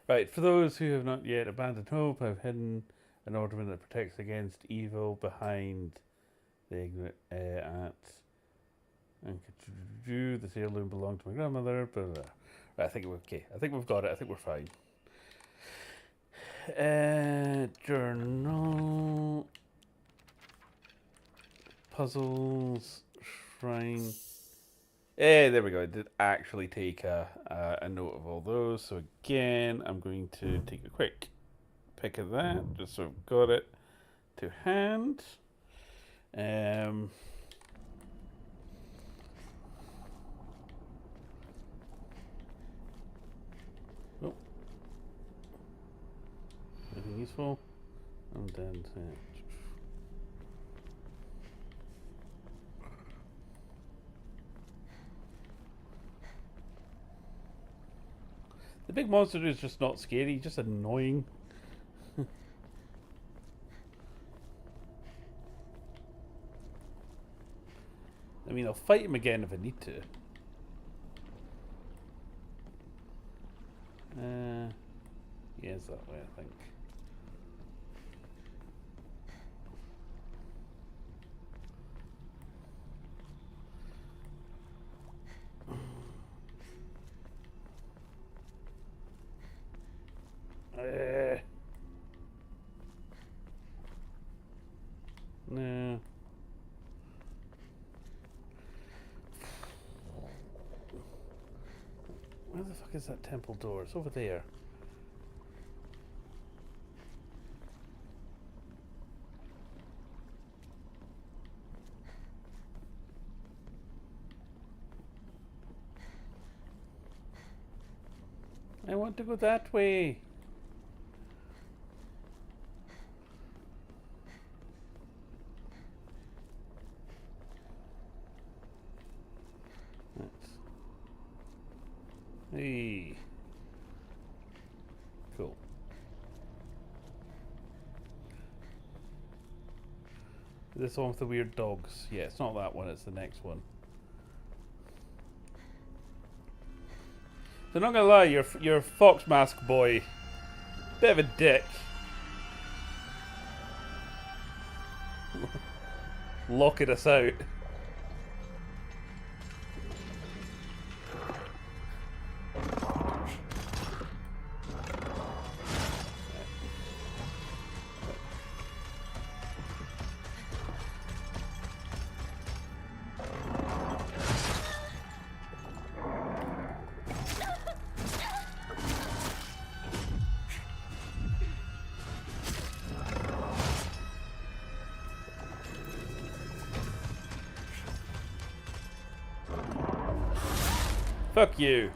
Right, for those who have not yet abandoned hope, I've hidden an ornament that protects against evil behind the exit at. The heirloom belonged to my grandmother. Blah, blah. Right, I think we're okay. I think we've got it. I think we're fine. Journal. Puzzles. Shrine. There we go. I did actually take a note of all those. So again, I'm going to take a quick pick of that, just so I've got it to hand. Oh. Anything useful? And then the big monster is just not scary, just annoying. I mean, I'll fight him again if I need to. Yeah, it's that way, I think. No. Where the fuck is that temple door? It's over there. I want to go that way. Hey. Cool. This one with the weird dogs. Yeah, it's not that one, it's the next one. So not gonna lie, your fox mask boy, bit of a dick. Locking us out. Fuck you.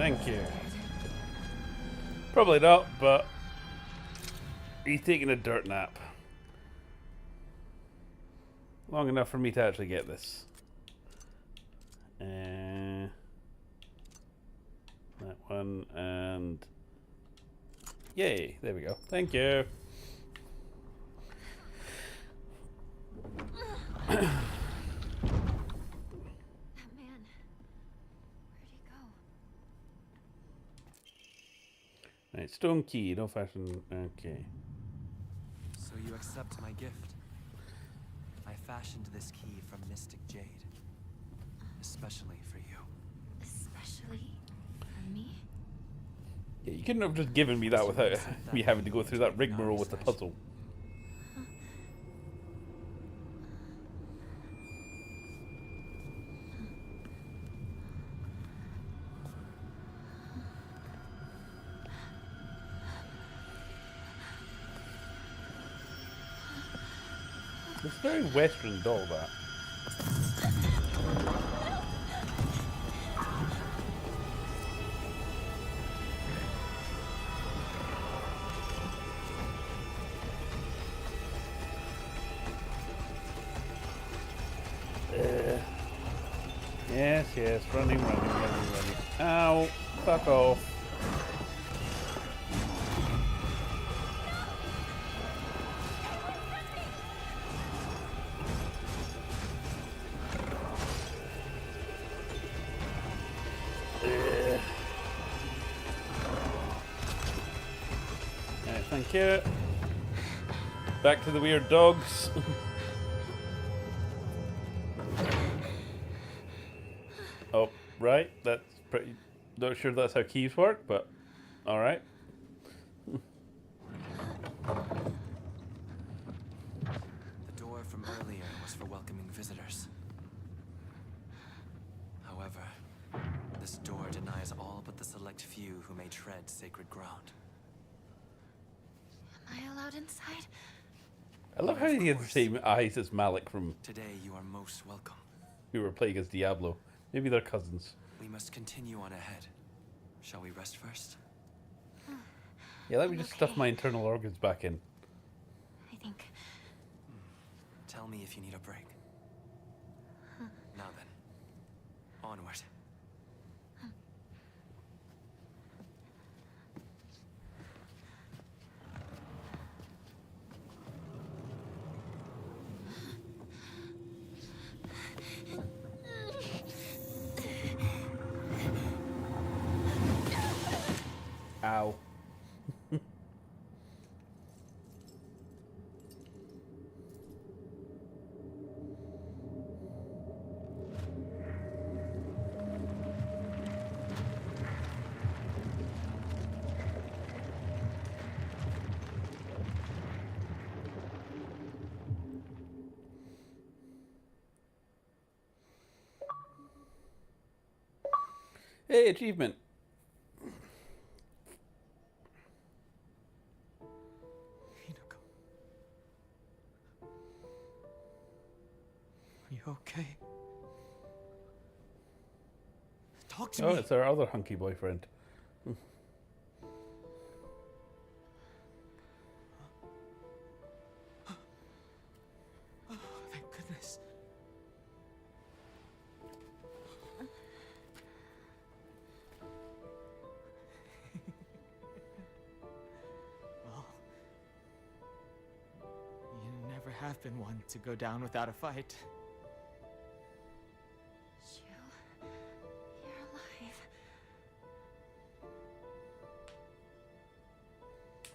Thank you. Probably not, but he's taking a dirt nap. Long enough for me to actually get this. That one, and yay, there we go. Thank you. That man. Where'd he go? Right, stone key, no fashion. Okay. So you accept my gift? I fashioned this key from mystic jade. Especially for you. Especially for me? Yeah, you couldn't have just given me that without me having to go through that rigmarole with the puzzle. It's a very Western doll, that. Yes, running. Ow, fuck off. Alright, thank you. Back to the weird dogs. Oh, right. That's pretty. Not sure that's how keys work, but alright. The door from earlier was for welcoming visitors. However, this door denies all but the select few who may tread sacred ground. Am I allowed inside? I love how he has the same eyes as Malik from Today you are most welcome. who were playing as Diablo. Maybe they're cousins. We must continue on ahead. Shall we rest first? Yeah, let me just stuff my internal organs back in. I think. Tell me if you need a break. Now then, onward. Ow. Hey, achievement. Hinako. Are you okay? Talk to Oh, me. it's our other hunky boyfriend. Oh, thank goodness. Well, you never have been one to go down without a fight. You're alive.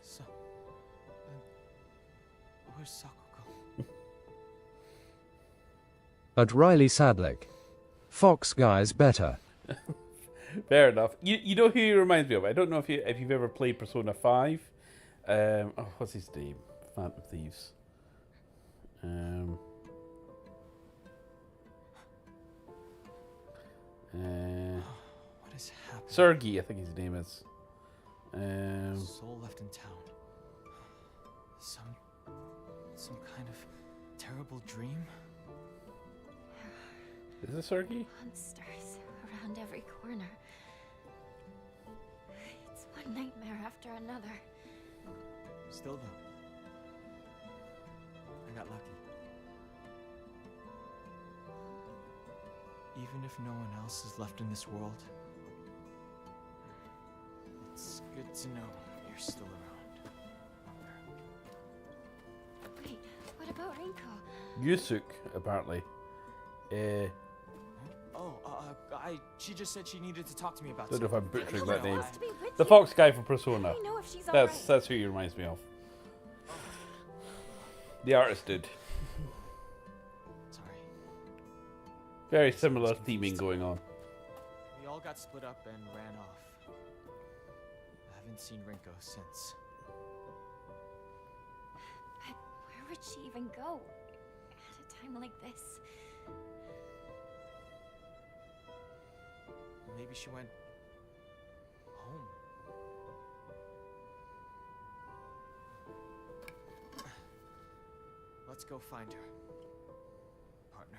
So, where's Sakuko? At Riley Sadlick. Fox guy's better. Fair enough. You know who he reminds me of? I don't know if you've ever played Persona 5. Oh, what's his name? Phantom Thieves. What is happening? Sergey, I think his name is. Soul left in town. Some kind of terrible dream? Is it Sergey? Monsters around every corner. after another. Still though, I got lucky. Even if no one else is left in this world, it's good to know you're still around. Wait, what about Rinko? Yusuk, apparently. She just said she needed to talk to me about Don't know if I'm something. butchering that name. To be with The you. fox guy from Persona. Let me know if she's alright. That's who he reminds me of. The artist dude. Sorry. Very similar theming going on. We all got split up and ran off. I haven't seen Rinko since. But where would she even go at a time like this? Maybe she went home. Let's go find her, partner.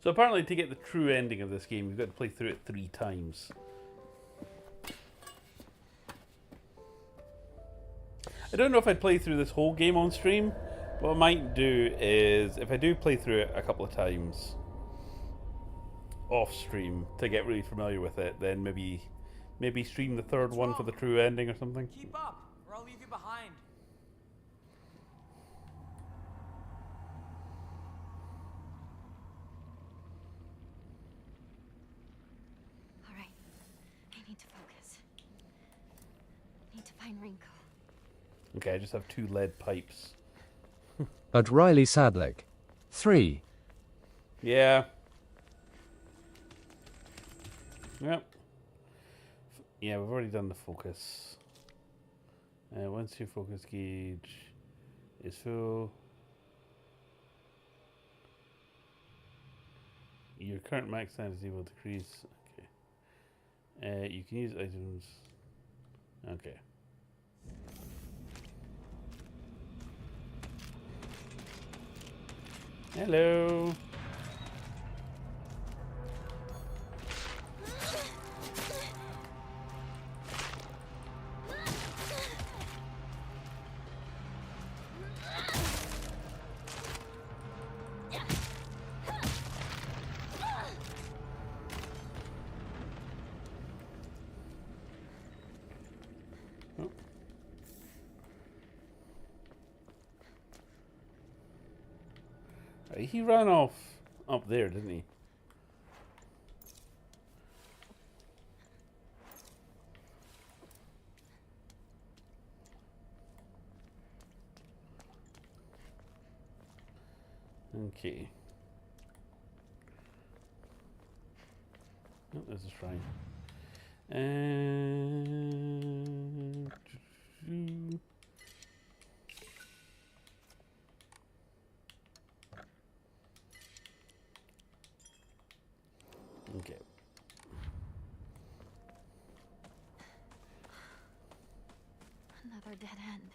So apparently to get the true ending of this game, you've got to play through it 3 times. I don't know if I'd play through this whole game on stream. What I might do is, if I do play through it a couple of times off stream to get really familiar with it, then maybe stream the third one for the true ending or something. Keep up, or I'll leave you behind. All right, I need to focus. I need to find Rinko. Okay, I just have 2 lead pipes. At Riley Sadlick. 3. Yeah. Yep. Yeah, we've already done the focus. Once your focus gauge is full, your current max sanity will decrease. Okay. You can use items. Okay. Hello. He ran off up there, didn't he? Okay. Oh, there's a shrine. And okay. Another dead end.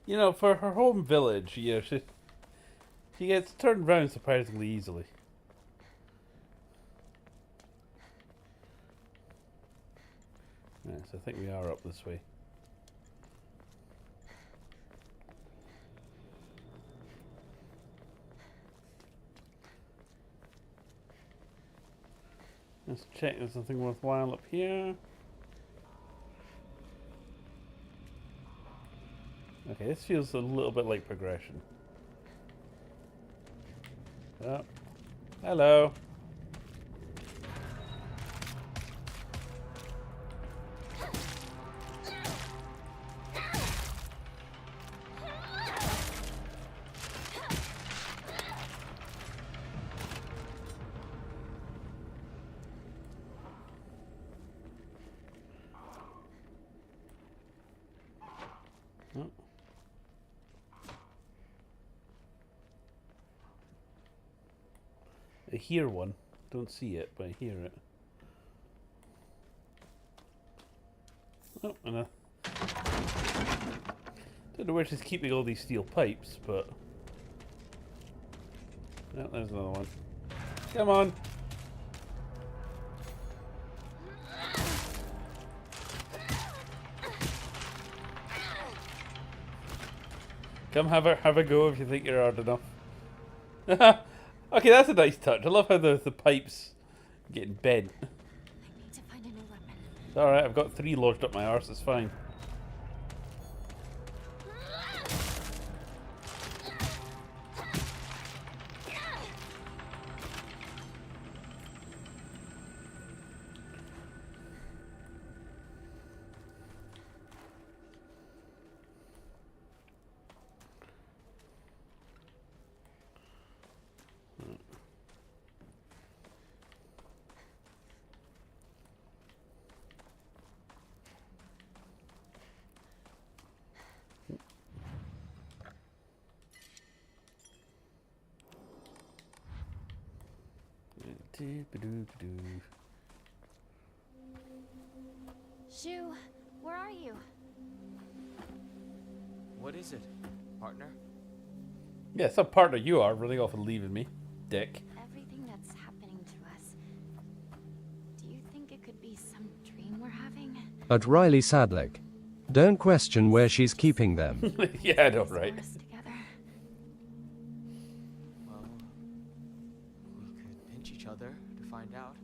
You know, for her home village, you know, she gets turned around surprisingly easily. Yes, I think we are up this way. Let's check there's something worthwhile up here. Okay, this feels a little bit like progression. Oh. Hello. Oh. I hear one. Don't see it, but I hear it. Oh, and don't know where she's keeping all these steel pipes, but oh, there's another one. Come on. Come have a go if you think you're hard enough. Okay, that's a nice touch. I love how the pipes getting bent. I need to find a new weapon. It's alright, I've got 3 lodged up my arse, it's fine. Shu, where are you? What is it, partner? Yeah, some partner you are running off and leaving me, dick. Everything that's happening to us. Do you think it could be some dream we're having? At Riley Sadlick. Don't question where she's keeping them. Yeah, I know, right? Us together. Well, we could pinch each other to find out.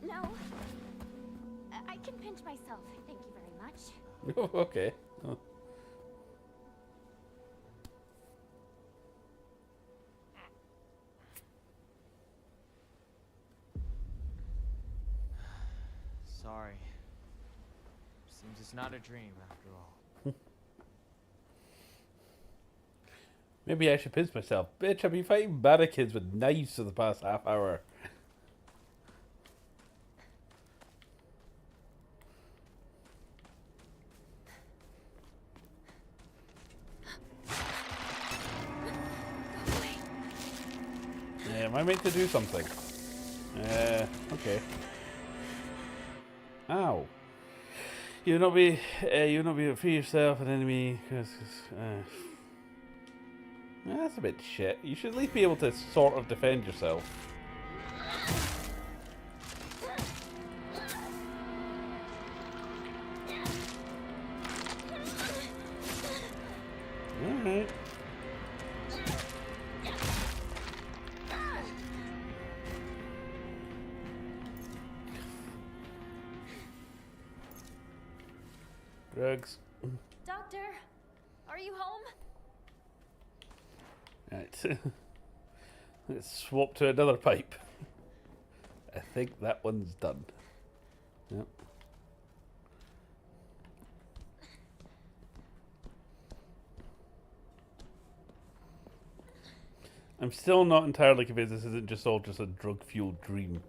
No. I can pinch myself. Thank you very much. Okay. Oh. Sorry. Seems it's not a dream after all. Maybe I should pinch myself. Bitch, I've been fighting barricades with knives for the past half hour. Yeah, am I meant to do something? Okay. Ow. You not be free yourself an enemy. That's a bit shit. You should at least be able to sort of defend yourself. Alright. Drugs. Doctor, are you home? Right. Let's swap to another pipe. I think that one's done. Yep. I'm still not entirely convinced this isn't just all just a drug-fueled dream.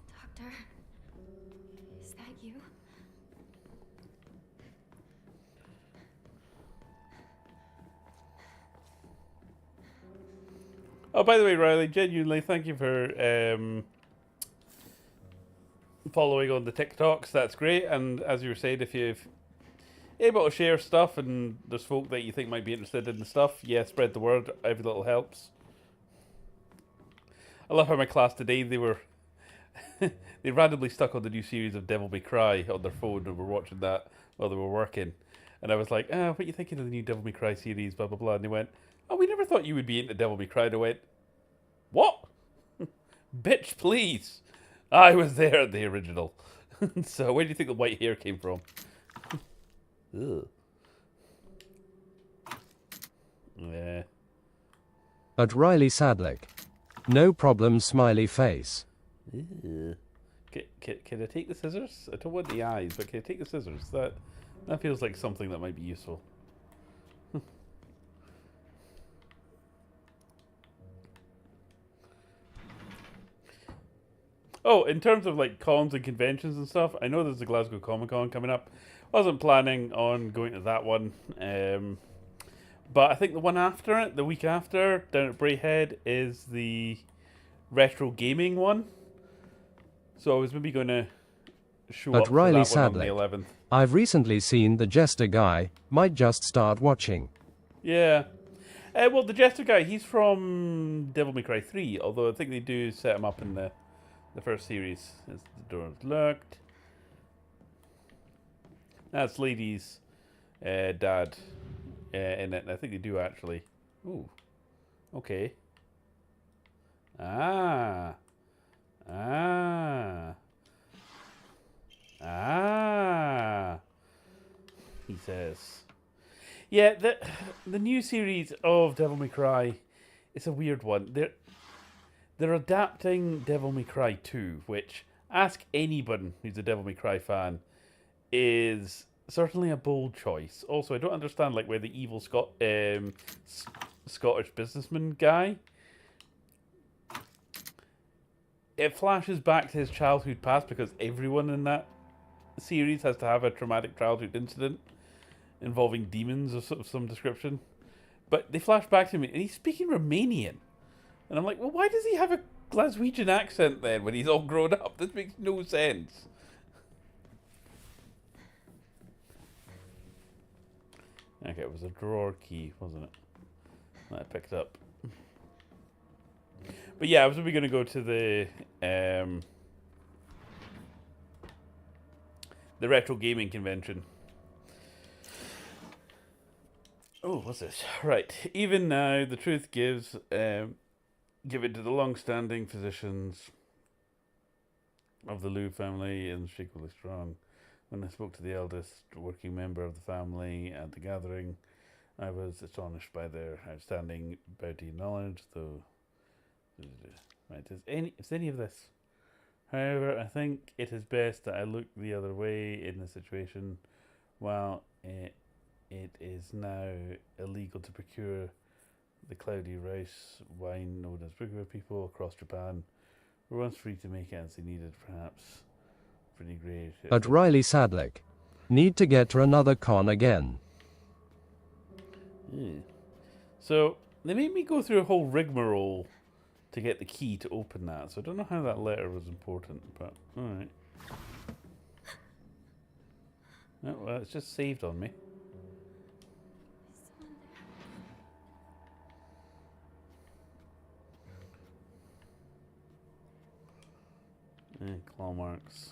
Doctor, is that you? Oh, by the way, Riley, genuinely, thank you for following on the TikToks. That's great. And as you were saying, if you're able to share stuff and there's folk that you think might be interested in the stuff, yeah, spread the word. Every little helps. I love how my class today, they were they randomly stuck on the new series of Devil May Cry on their phone and were watching that while they were working. And I was like, what are you thinking of the new Devil May Cry series, blah, blah, blah. And they went, oh, we never thought you would be into Devil May Cry. And I went, what? Bitch, please. I was there at the original. So where do you think the white hair came from? Ugh. Yeah. At Riley Sadlick. No problem, smiley face. Ew. Can I take the scissors? I don't want the eyes, but can I take the scissors? That feels like something that might be useful. Oh, in terms of like cons and conventions and stuff, I know there's a Glasgow Comic Con coming up. Wasn't planning on going to that one, but I think the one after it, the week after, down at Braehead, is the retro gaming one. So I was maybe going to show up At for Riley that one on the Sadlick. 11th. I've recently seen the Jester guy. Might just start watching. Yeah. Well, the Jester guy, he's from Devil May Cry 3, although I think they do set him up in the The first series. Is the door is locked. That's Lady's dad in it. I think they do actually. Ooh. Okay. Ah. Ah. Ah. He says. Yeah, the new series of Devil May Cry, it's a weird one. They're adapting Devil May Cry 2, which, ask anyone who's a Devil May Cry fan, is certainly a bold choice. Also, I don't understand like where the evil Scottish businessman guy. It flashes back to his childhood past because everyone in that series has to have a traumatic childhood incident involving demons of some description. But they flash back to me, and he's speaking Romanian. And I'm like, well, why does he have a Glaswegian accent then when he's all grown up? This makes no sense. Okay, it was a drawer key, wasn't it? That I picked up. But yeah, I was going to go to the retro gaming convention. Oh, what's this? Right. Even now, the truth gives given to the long-standing physicians of the Liu family and equally strong. When I spoke to the eldest working member of the family at the gathering, I was astonished by their outstanding bounty knowledge, though... Right, is any of this? However, I think it is best that I look the other way in this situation. While it is now illegal to procure the cloudy rice wine known as Bugawa people across Japan were once free to make it as they needed, perhaps pretty great. But Riley Sadlick. Need to get to another con again. So, they made me go through a whole rigmarole to get the key to open that, so I don't know how that letter was important, but alright. Oh, well, it's just saved on me. Claw marks.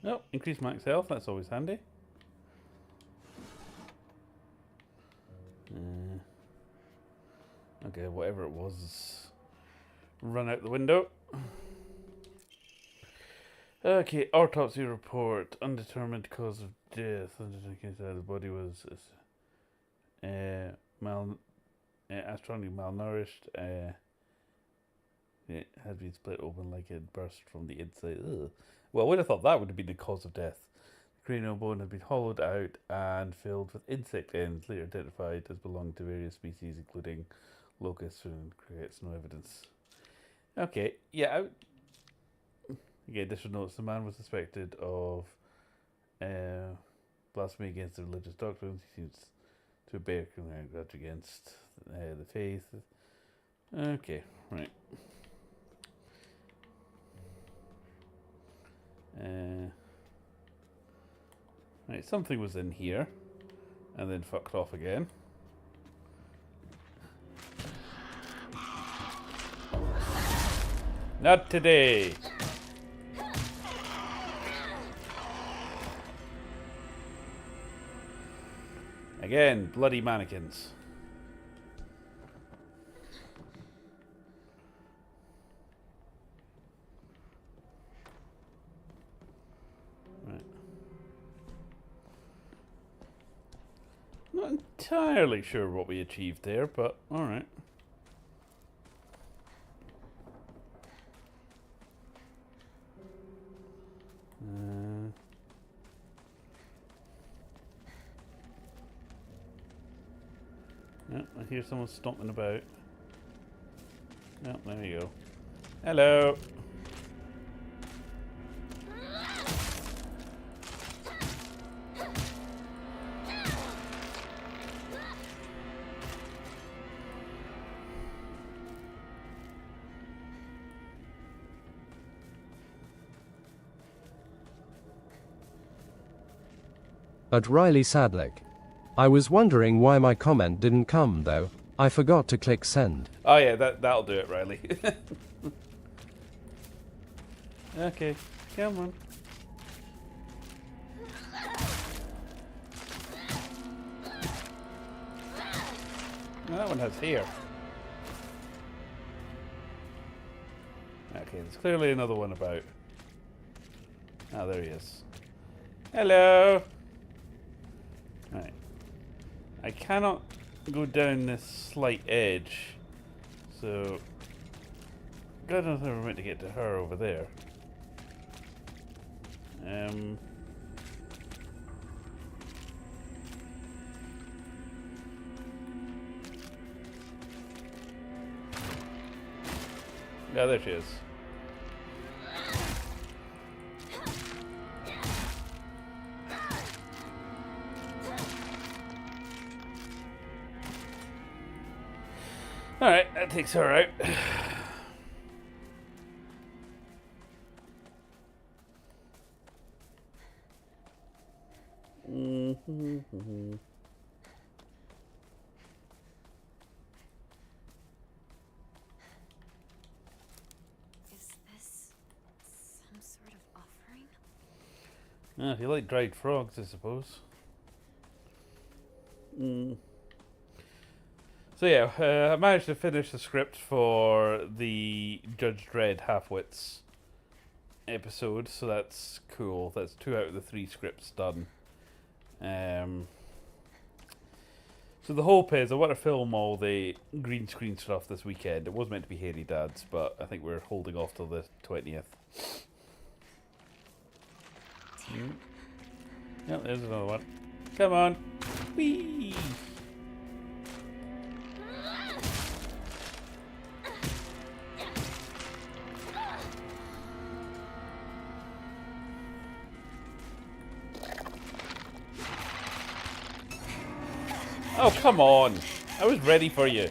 Oh, increase max health, that's always handy. Okay, whatever it was, run out the window. Okay, autopsy report. Undetermined cause of death. The body was astronomically malnourished. It had been split open like it burst from the inside. Ugh. Well, I would have thought that would have been the cause of death. The cranial bone had been hollowed out and filled with insect ends, later identified as belonging to various species, including locusts and crickets. No evidence. Okay, yeah. Again, additional notes. The man was suspected of blasphemy against the religious doctrines. He seems to bear criminal grudge against the faith. Okay, right. Right, something was in here, and then fucked off again. Not today. Again, bloody mannequins. Right. Not entirely sure what we achieved there, but alright. Yep, I hear someone stomping about. Yep, there you go. Hello. At Riley Sadlick. I was wondering why my comment didn't come though. I forgot to click send. Oh yeah, that'll do it, Riley. Okay, come on. That one has hair. Okay, there's clearly another one about. Oh, there he is. Hello! Right. I cannot go down this slight edge, so God knows how we're meant to get to her over there. Yeah, there she is. Alright, that takes her out. Is this some sort of offering? If you like dried frogs, I suppose. So yeah, I managed to finish the script for the Judge Dredd Halfwits episode, so that's cool. That's 2 out of the 3 scripts done. So the hope is I want to film all the green screen stuff this weekend. It was meant to be Hairy Dad's, but I think we're holding off till the 20th. Yep, there's another one. Come on. Whee! Oh, come on. I was ready for you.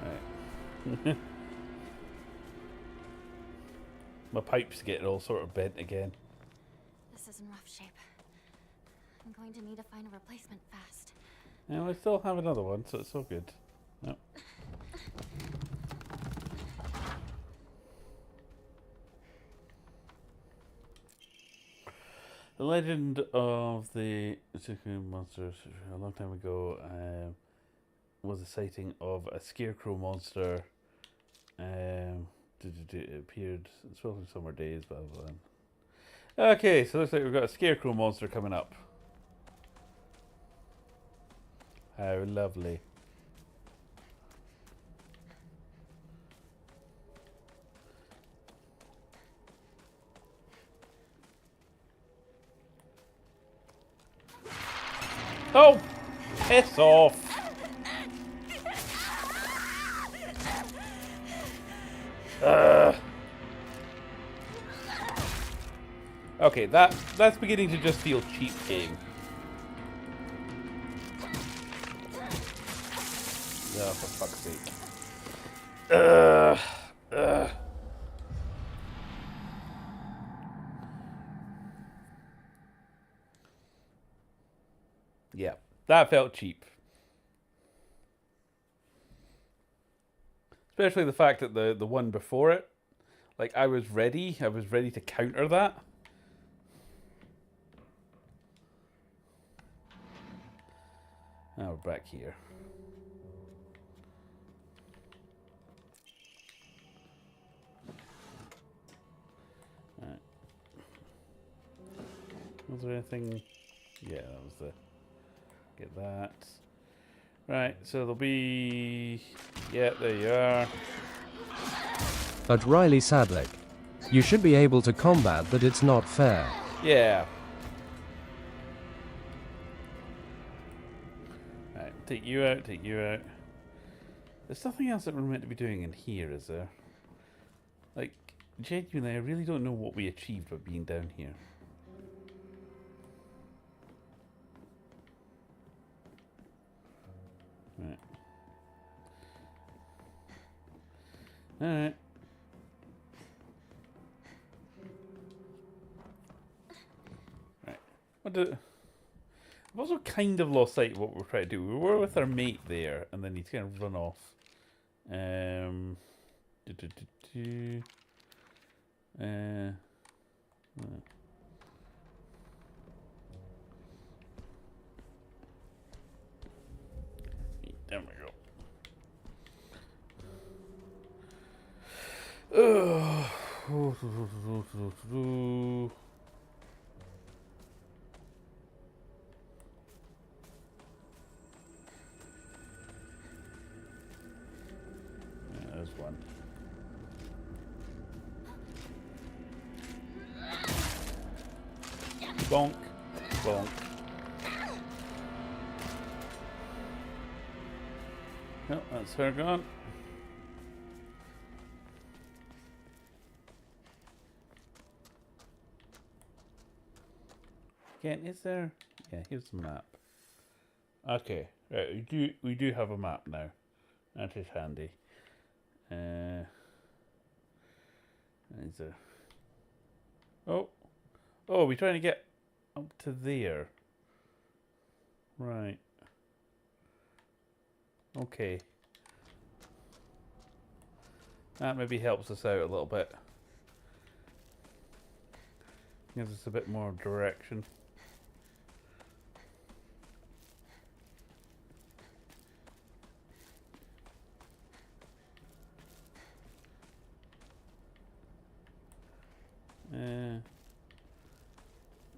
Right. My pipe's getting all sort of bent again. This is in rough shape. I'm going to need to find a replacement fast. And I still have another one, so it's all good. Yep. The legend of the Tsuku monsters a long time ago was a sighting of a scarecrow monster. It appeared in Sweltering Summer Days, blah blah blah. Okay, so looks like we've got a scarecrow monster coming up. How lovely. Oh! Piss off! Okay, that's beginning to just feel cheap game. Oh, for fuck's sake. Yeah, that felt cheap. Especially the fact that the one before it, like I was ready to counter that. Now we're back here. Alright. Was there anything? Yeah, that was the... Get that. Right, so there'll be... Yeah, there you are. But Riley Sadlick, you should be able to combat that. It's not fair. Yeah. Right, take you out, take you out. There's nothing else that we're meant to be doing in here, is there? Like, genuinely, I really don't know what we achieved by being down here. Alright. Right. I've also kind of lost sight of what we're trying to do. We were with our mate there, and then he's kind of run off. Do, do, do, do. There we go. There's one. Bonk, bonk. No, that's her gone. Again, is there? Yeah, here's the map. Okay, right. We do have a map now. That is handy. Is there? Oh, we're trying to get up to there. Right. Okay. That maybe helps us out a little bit. Gives us a bit more direction.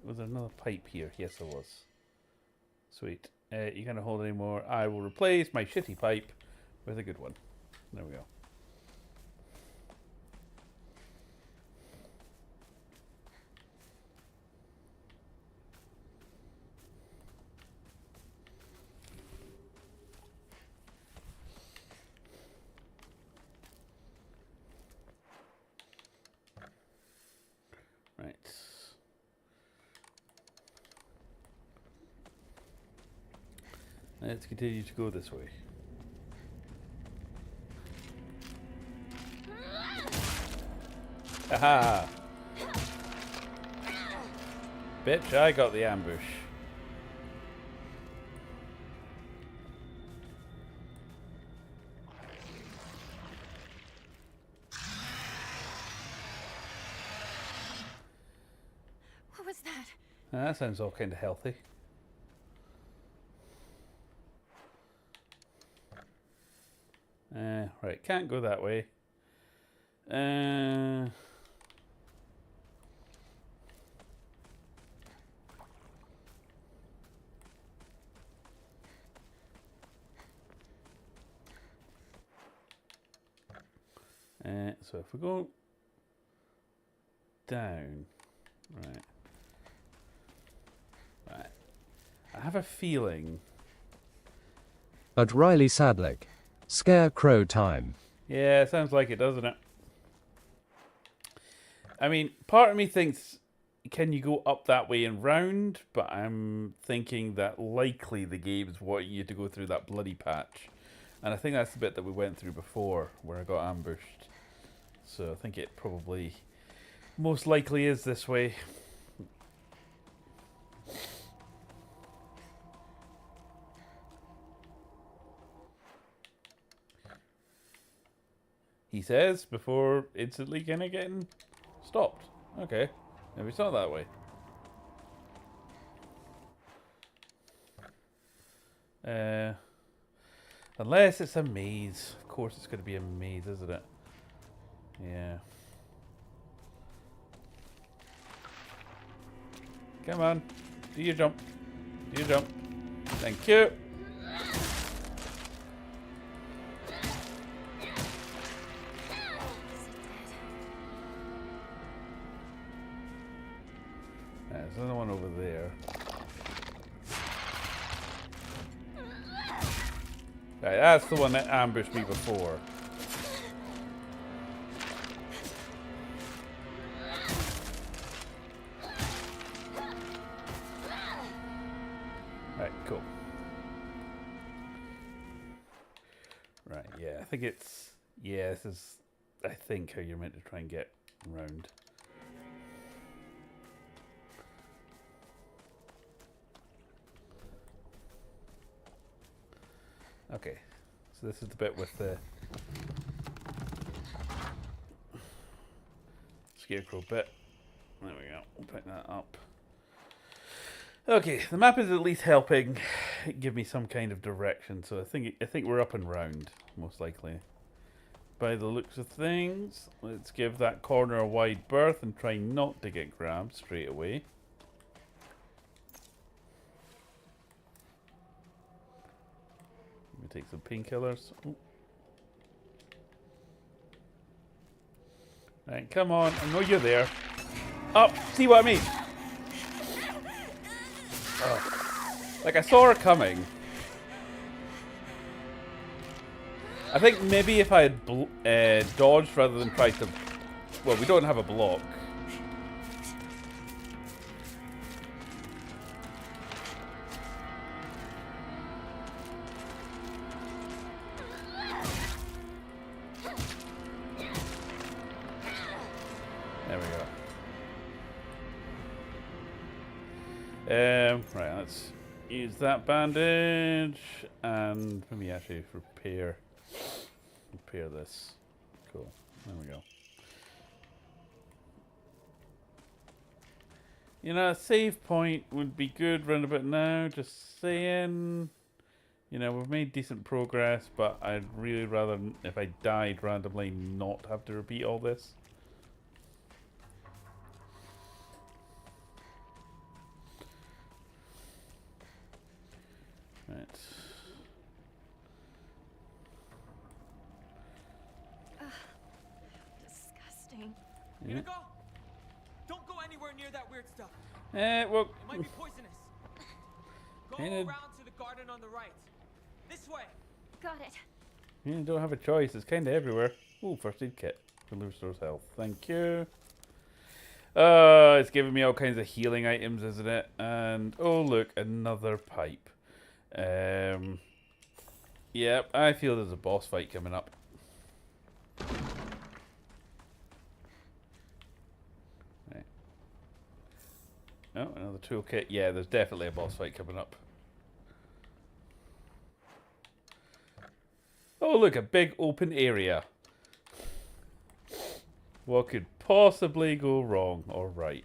Was there another pipe here? Yes, there was. Sweet. You can't hold any more. I will replace my shitty pipe with a good one. There we go. Right. Let's continue to go this way. Aha! Bitch, I got the ambush. What was that? That sounds all kind of healthy. Right, can't go that way. So if we go down, right. I have a feeling. At Riley Sadlick. Scarecrow time. Yeah, sounds like it, doesn't it? I mean, part of me thinks, can you go up that way and round? But I'm thinking that likely the game's wanting you to go through that bloody patch. And I think that's the bit that we went through before, where I got ambushed. So I think it probably most likely is this way. He says before instantly kind of getting stopped. Okay, maybe it's not that way. Unless it's a maze. Of course it's going to be a maze, isn't it? Yeah. Come on. Do your jump. Do your jump. Thank you. There's another one over there. Right, that's the one that ambushed me before. Right, cool. Right, yeah, I think it's... Yeah, this is I think, how you're meant to try and get around. Okay, so this is the bit with the scarecrow bit. There we go. We'll pick that up. Okay, the map is at least helping give me some kind of direction, so I think we're up and round, most likely. By the looks of things, let's give that corner a wide berth and try not to get grabbed straight away. Let me take some painkillers. Right, come on, I know you're there. Up, see what I mean? Oh. Like, I saw her coming. I think maybe if I had dodged rather than tried to... Well, we don't have a block. There we go. Right, let's use that bandage and maybe actually repair this. Cool. There we go. You know, a save point would be good round about now, just saying. You know, we've made decent progress, but I'd really rather, if I died randomly, not have to repeat all this. Right. Disgusting. Yeah. Go! Don't go anywhere near that weird stuff. Well, It might be poisonous. Go Kinda- around to the garden on the right. This way. Got it. you don't have a choice. It's kind of everywhere. Ooh, first aid kit. Restores health. Thank you. It's giving me all kinds of healing items, isn't it? And oh look, another pipe. Yep, I feel there's a boss fight coming up. Right. Oh, another toolkit. Yeah, there's definitely a boss fight coming up. Oh look, a big open area. What could possibly go wrong or right?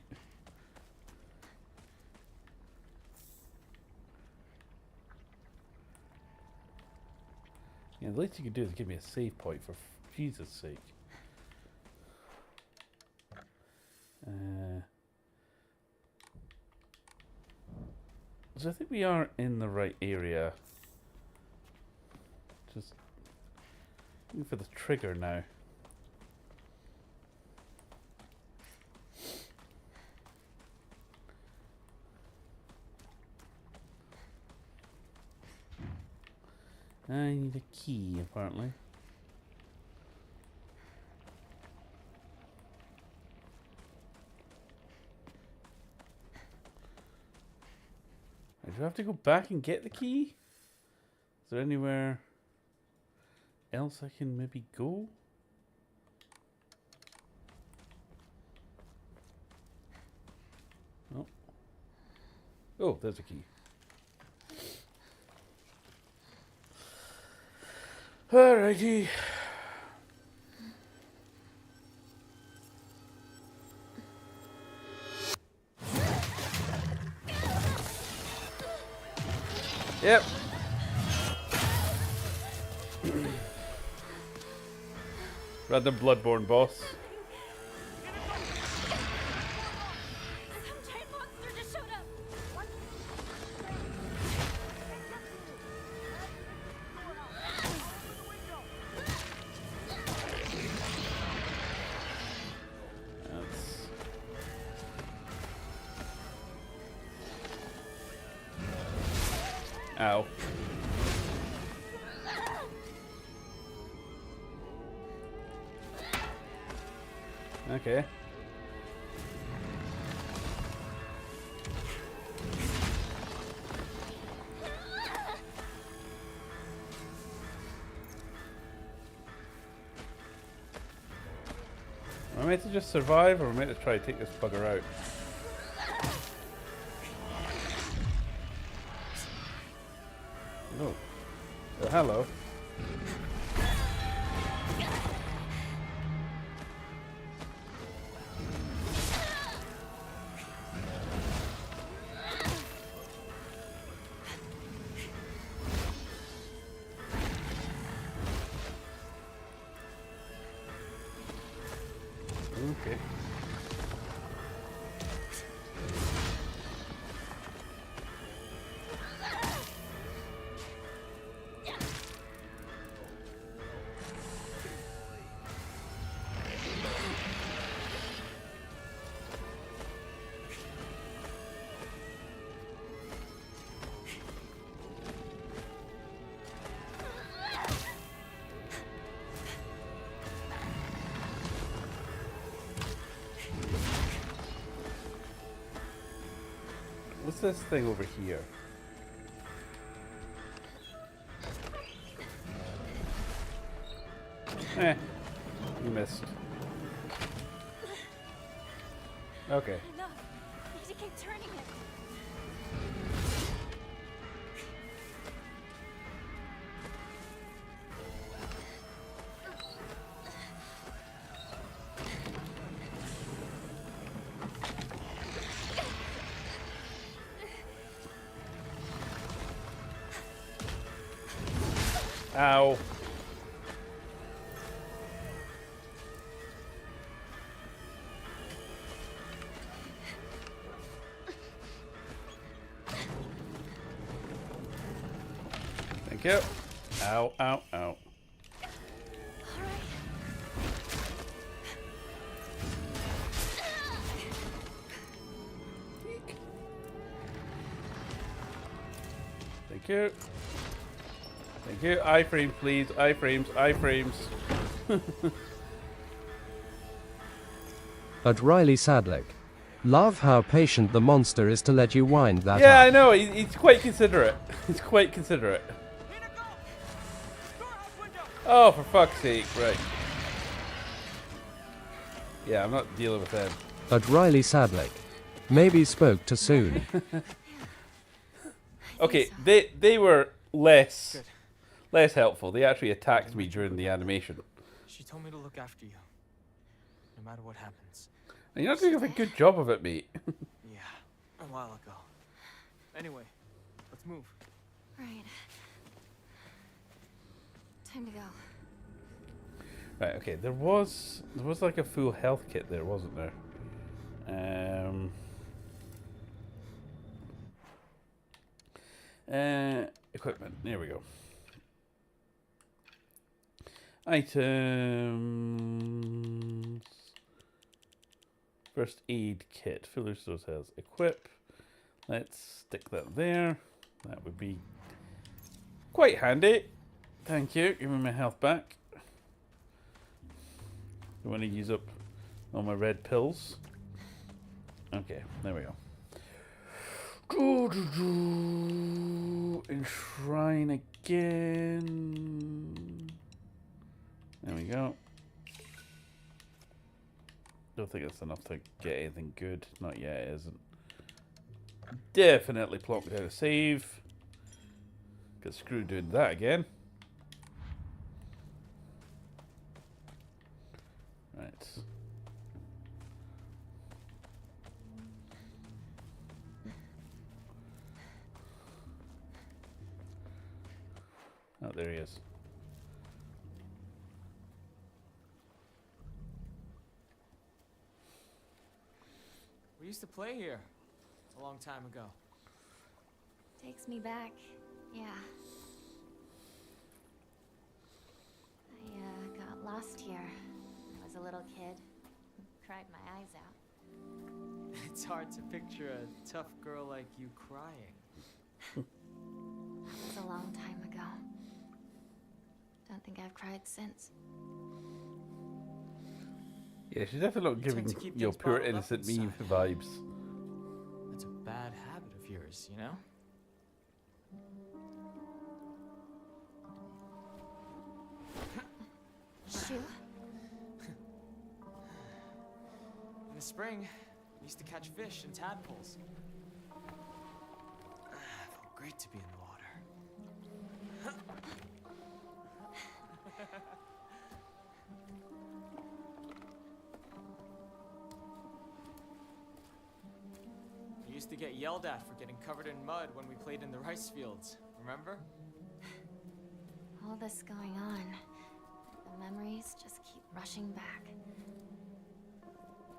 Yeah, the least you could do is give me a save point, for Jesus' sake. So I think we are in the right area. Just looking for the trigger now. I need a key, apparently. Do I have to go back and get the key? Is there anywhere else I can maybe go? Oh. Oh, there's a key. Alrighty. Yep. Random Bloodborne boss. Some giant monster just showed up. That's... Ow. Okay. meant to just survive, or am I meant to try to take this bugger out? Oh. Oh, hello. Okay. What's this thing over here? You missed. Okay. Enough. Need to keep turning it. Ow. Thank you. Ow, ow, ow. All right. Thank you. Thank you. Iframes, please. Iframes, iframes. But Riley Sadlick. Love how patient the monster is to let you wind that Yeah, up. I know. He's quite considerate. He's quite considerate. Oh, for fuck's sake. Right. Yeah, I'm not dealing with them. But Riley Sadlick. Maybe spoke too soon. Okay, they were less helpful. They actually attacked me during the animation. She told me to look after you, no matter what happens. And you're not doing a good job of it, mate. Yeah, a while ago. Anyway, let's move. Right. Time to go. Right, okay, there was like a full health kit there, wasn't there? Equipment, there we go. Items. First aid kit. Fuller Stores has equip. Let's stick that there. That would be quite handy. Thank you. Give me my health back. I want to use up all my red pills. Okay, there we go. Enshrine again. There we go. Don't think that's enough to get anything good. Not yet, it isn't. Definitely plonk down a save. Get screwed doing that again. Right. Oh, there he is. We used to play here a long time ago. Takes me back. Yeah. I got lost here. I was a little kid. Cried my eyes out. It's hard to picture a tough girl like you crying. That was a long time ago. Don't think I've cried since. Yeah, she's definitely not You tend giving to keep your things pure bottled up innocent me inside. vibes. That's a bad habit of yours, you know? Shoe? spring, we used to catch fish and tadpoles. Felt great to be in the water. We used to get yelled at for getting covered in mud when we played in the rice fields, remember? All this going on, the memories just keep rushing back.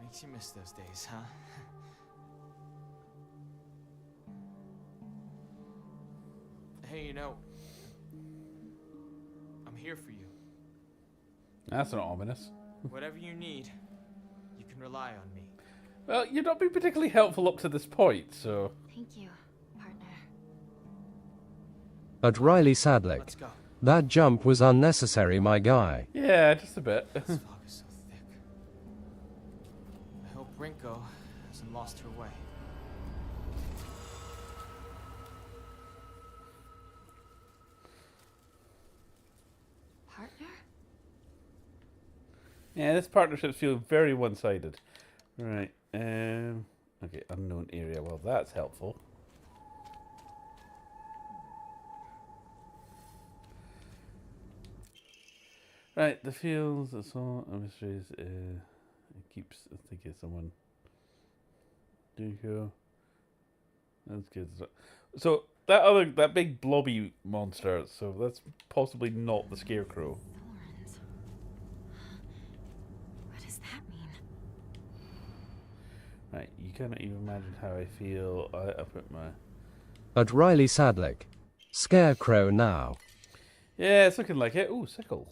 Makes you miss those days, huh? Hey, you know, I'm here for you. That's not ominous. Whatever you need, you can rely on me. Well, you've not been particularly helpful up to this point, so... Thank you, partner. But Riley Sadlick, Let's go. that jump was unnecessary, my guy. Yeah, just a bit. This fog is so thick. I hope Rinko hasn't lost her way. Partner? Yeah, this partnership feels very one-sided. Right, okay, unknown area. Well, that's helpful. Right, the fields, the song, mysteries, it keeps thinking of someone. Dunko. That's good. So, that big blobby monster, so that's possibly not the Scarecrow. Thorns. What does that mean? Right, you cannot even imagine how I feel. I put my... But Riley Sadlick, Scarecrow now. Yeah, it's looking like it. Ooh, sickle.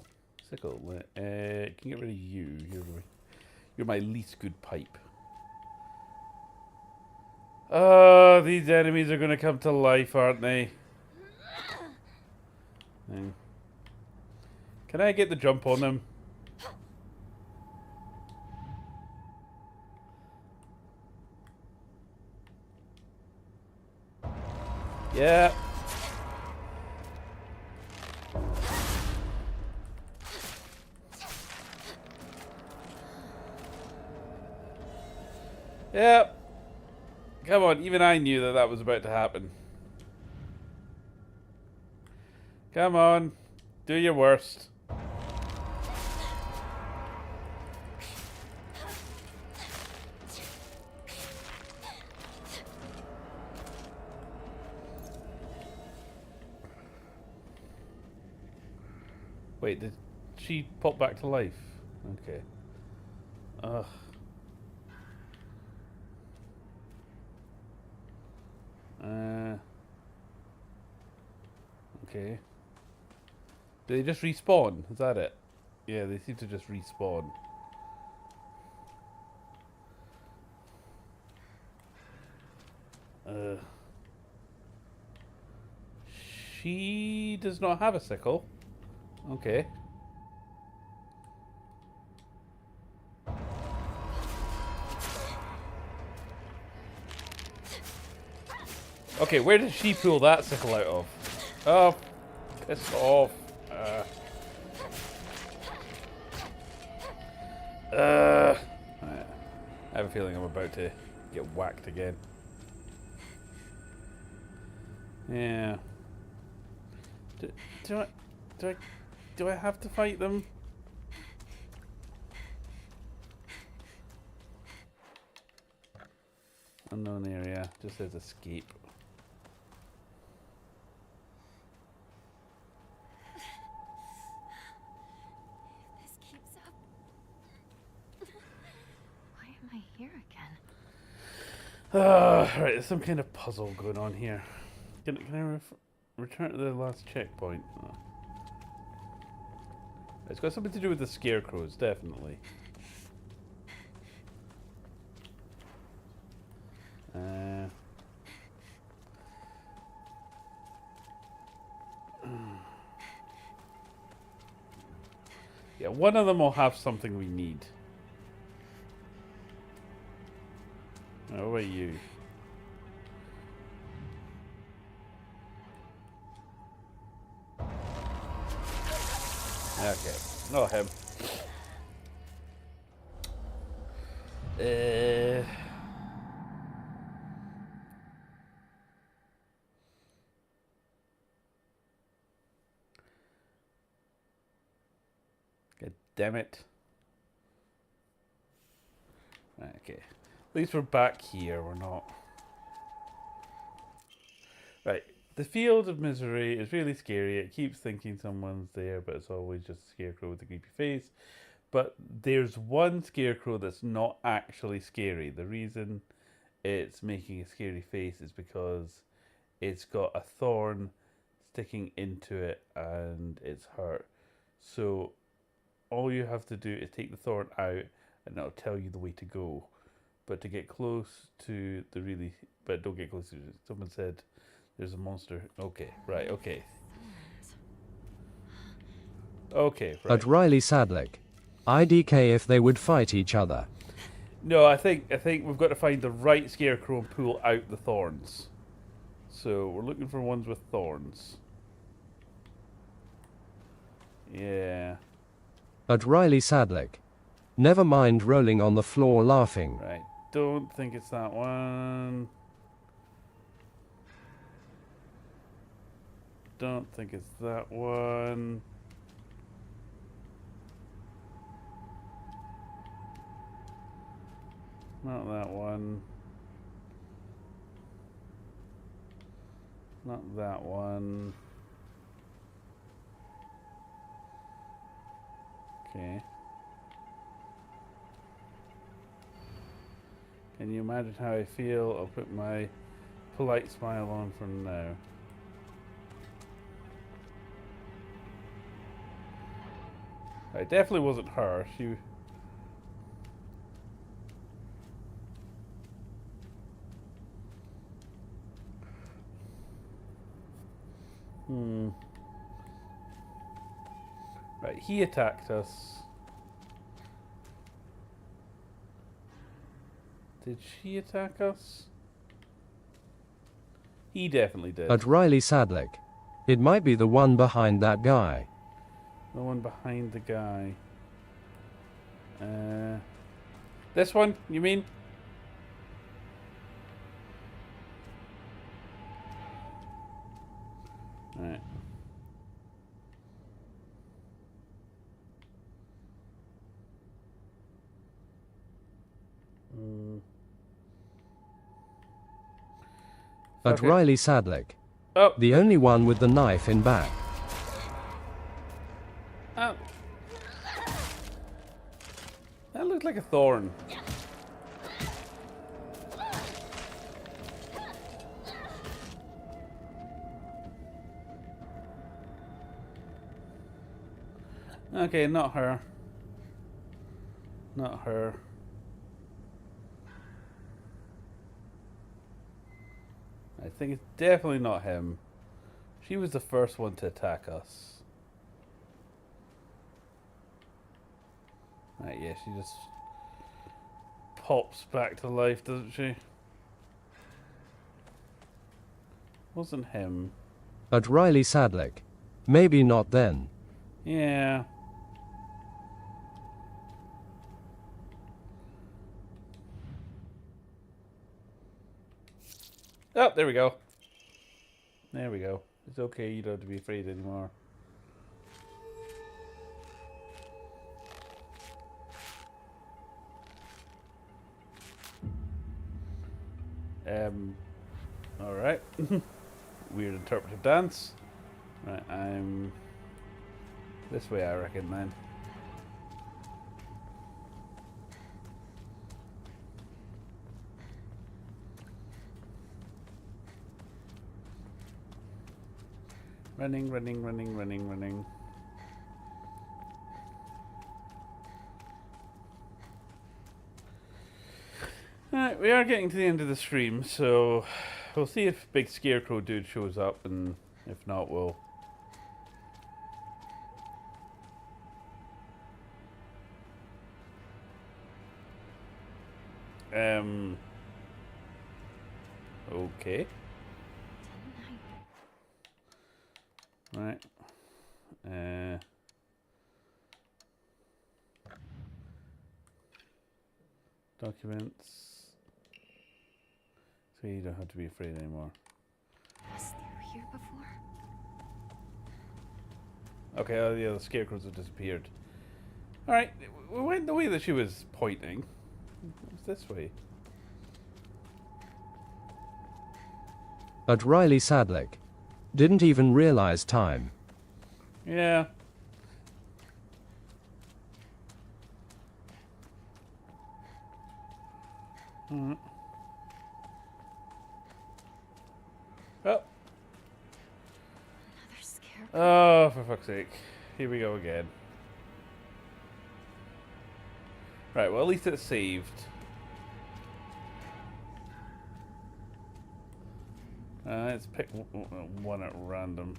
Sickle. Can get rid of you. You're my least good pipe. Oh, these enemies are going to come to life, aren't they? Can I get the jump on them? Yeah. Yep. Come on, even I knew that was about to happen. Come on, do your worst. Wait, did she pop back to life? Okay. Ugh. Okay. Do they just respawn? Is that it? Yeah, they seem to just respawn. She does not have a sickle. Okay. Okay, where did she pull that sickle out of? Oh, piss off. I have a feeling I'm about to get whacked again. Yeah. Do I have to fight them? Unknown area. Just says escape. This keeps up. Why am I here again? Right, there's some kind of puzzle going on here. Can I return to the last checkpoint? Oh. It's got something to do with the scarecrows, definitely. Yeah, one of them will have something we need. How about you? Okay, not him. Uh, God damn it. Right, okay. At least we're back here, we're not. Right. The field of misery is really scary. It keeps thinking someone's there, but it's always just a scarecrow with a creepy face. But there's one scarecrow that's not actually scary. The reason it's making a scary face is because it's got a thorn sticking into it and it's hurt. So all you have to do is take the thorn out and it'll tell you the way to go. But to get close to the really... But don't get close to it. Someone said there's a monster. Okay, right, okay. Okay, right. But Riley Sadlick. IDK if they would fight each other. No, I think we've got to find the right scarecrow and pull out the thorns. So we're looking for ones with thorns. Yeah. But Riley Sadlick. Never mind rolling on the floor laughing. Right. Don't think it's that one. Don't think it's that one. Not that one. Not that one. Okay. Can you imagine how I feel? I'll put my polite smile on for now. It definitely wasn't her. She... Right, he attacked us. Did she attack us? He definitely did. But Riley Sadlick. It might be the one behind that guy. The one behind the guy. This one, you mean? Alright. But Okay. Riley Sadlick. Oh. The only one with the knife in back. Oh. That looked like a thorn. Okay, not her. Not her. I think it's definitely not him. She was the first one to attack us. Right, yeah, she just pops back to life, doesn't she? Wasn't him. But Riley Sadlick. Maybe not then. Yeah. Oh, there we go. There we go. It's okay, you don't have to be afraid anymore. Alright. Weird interpretive dance. Right, I'm this way, I reckon, then. Running, running, running, running, running. Alright, we are getting to the end of the stream, so we'll see if Big Scarecrow Dude shows up, and if not, we'll... Okay. Right. Documents. So you don't have to be afraid anymore. Was there here before? Okay, oh yeah, the scarecrows have disappeared. Alright, we went the way that she was pointing. It's this way. But Riley Sadlick didn't even realize time. Yeah. Hmm. Oh. Another scarecrow. Oh, for fuck's sake. Here we go again. Right, well, at least it's saved. Let's pick one at random.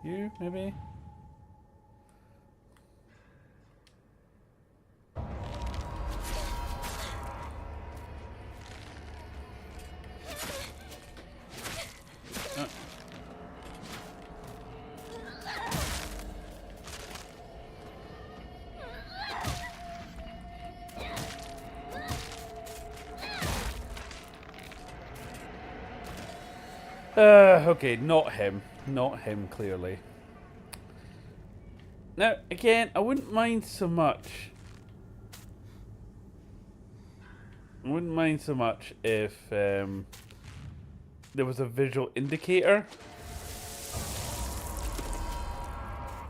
You, maybe? Okay, not him. Not him, clearly. Now, again, I wouldn't mind so much. I wouldn't mind so much if there was a visual indicator.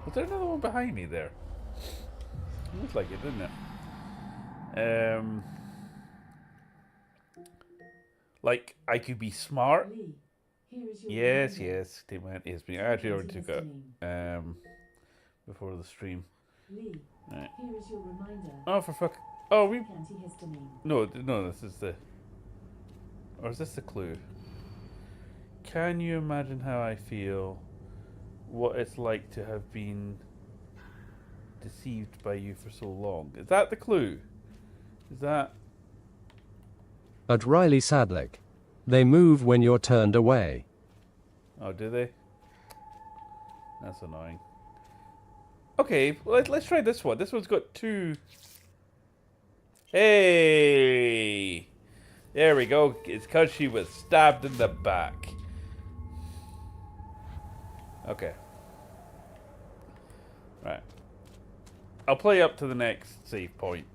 Was there another one behind me there? It looked like it, didn't it? Like, I could be smart. Yes, yes. Take my ESP. I actually already took it before the stream. Right. Here is your reminder. Oh, for fuck. Oh, we. Antihistamine. No, no, this is the. Or is this the clue? Can you imagine how I feel? What it's like to have been deceived by you for so long? Is that the clue? Is that. But Riley Sadlick. They move when you're turned away. Oh, do they? That's annoying. Okay, let's try this one. This one's got two. Hey! There we go. It's because she was stabbed in the back. Okay. Right. I'll play up to the next save point.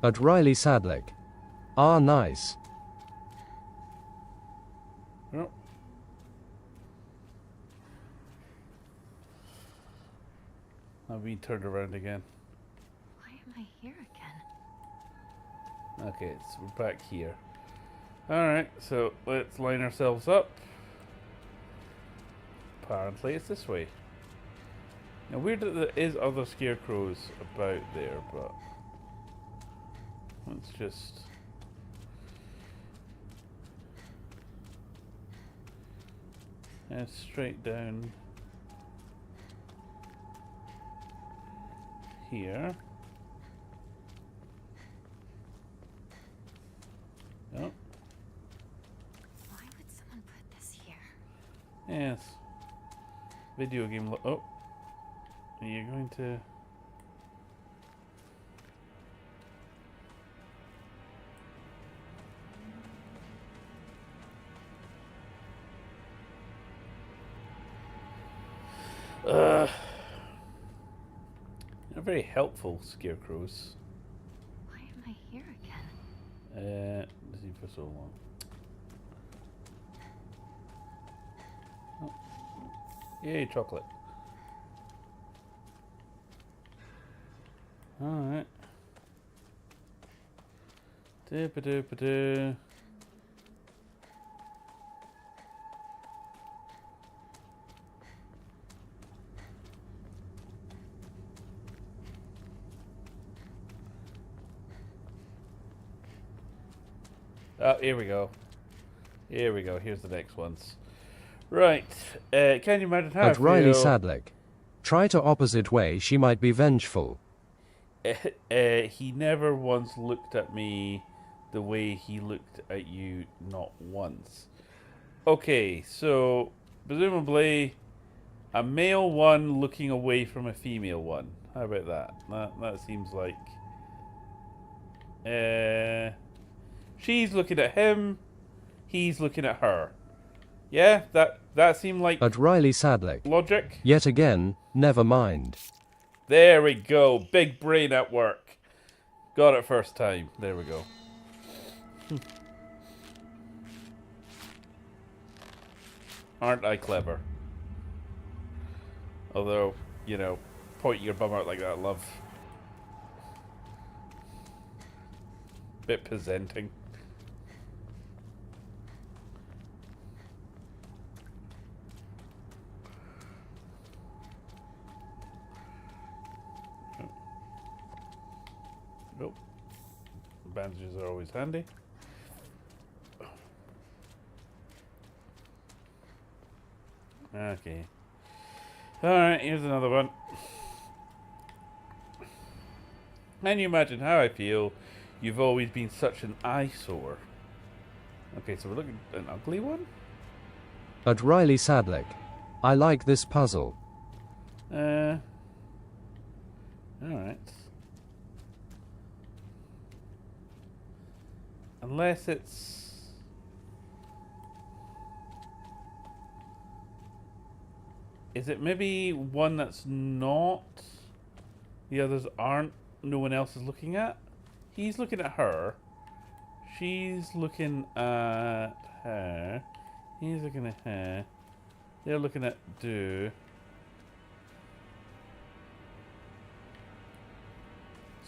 But Riley Sadlick. Ah, nice. Oh. I'll be turned around again. Why am I here again? Okay, so we're back here. Alright, so let's line ourselves up. Apparently it's this way. Now weird that there is other scarecrows about there, but let's just straight down here. Oh. Why would someone put this here? Yes. Video game. Oh. Are you going to? Not very helpful, scarecrows. Why am I here again? This is for so long. Oh. Yay, chocolate. Alright. Doop-a-doop-a-doo. Oh, here we go. Here we go. Here's the next ones. Right. Can you imagine how I But Riley feel? Sadlik. Try to opposite way, she might be vengeful. He never once looked at me the way he looked at you, not once. Okay, so presumably a male one looking away from a female one. How about that? That seems like she's looking at him, he's looking at her. Yeah, that seemed like But Riley Sadlik. logic. Yet again, never mind. There we go. Big brain at work. Got it first time. There we go. Aren't I clever? Although, you know, pointing your bum out like that, love. Bit presenting. Nope. Bandages are always handy. Okay. Alright, here's another one. Can you imagine how I feel? You've always been such an eyesore. Okay, so we're looking at an ugly one? But Riley Sadlik. I like this puzzle. Alright. Unless it's... Is it maybe one that's not... The others aren't, no one else is looking at? He's looking at her. She's looking at her. He's looking at her. They're looking at Do.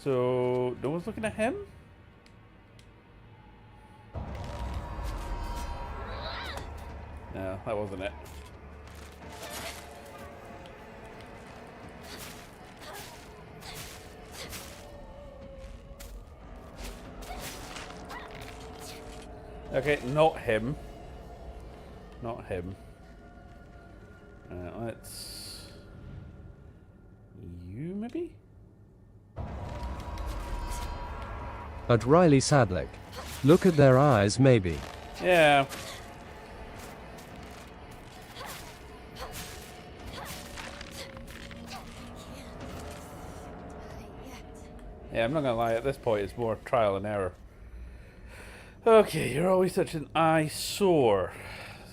So, no one's looking at him? No, that wasn't it. Okay, not him. Not him. Let's... You, maybe? But Riley Sadlik. Look at their eyes, maybe. Yeah. Yeah, I'm not gonna lie, at this point it's more trial and error. Okay, you're always such an eyesore.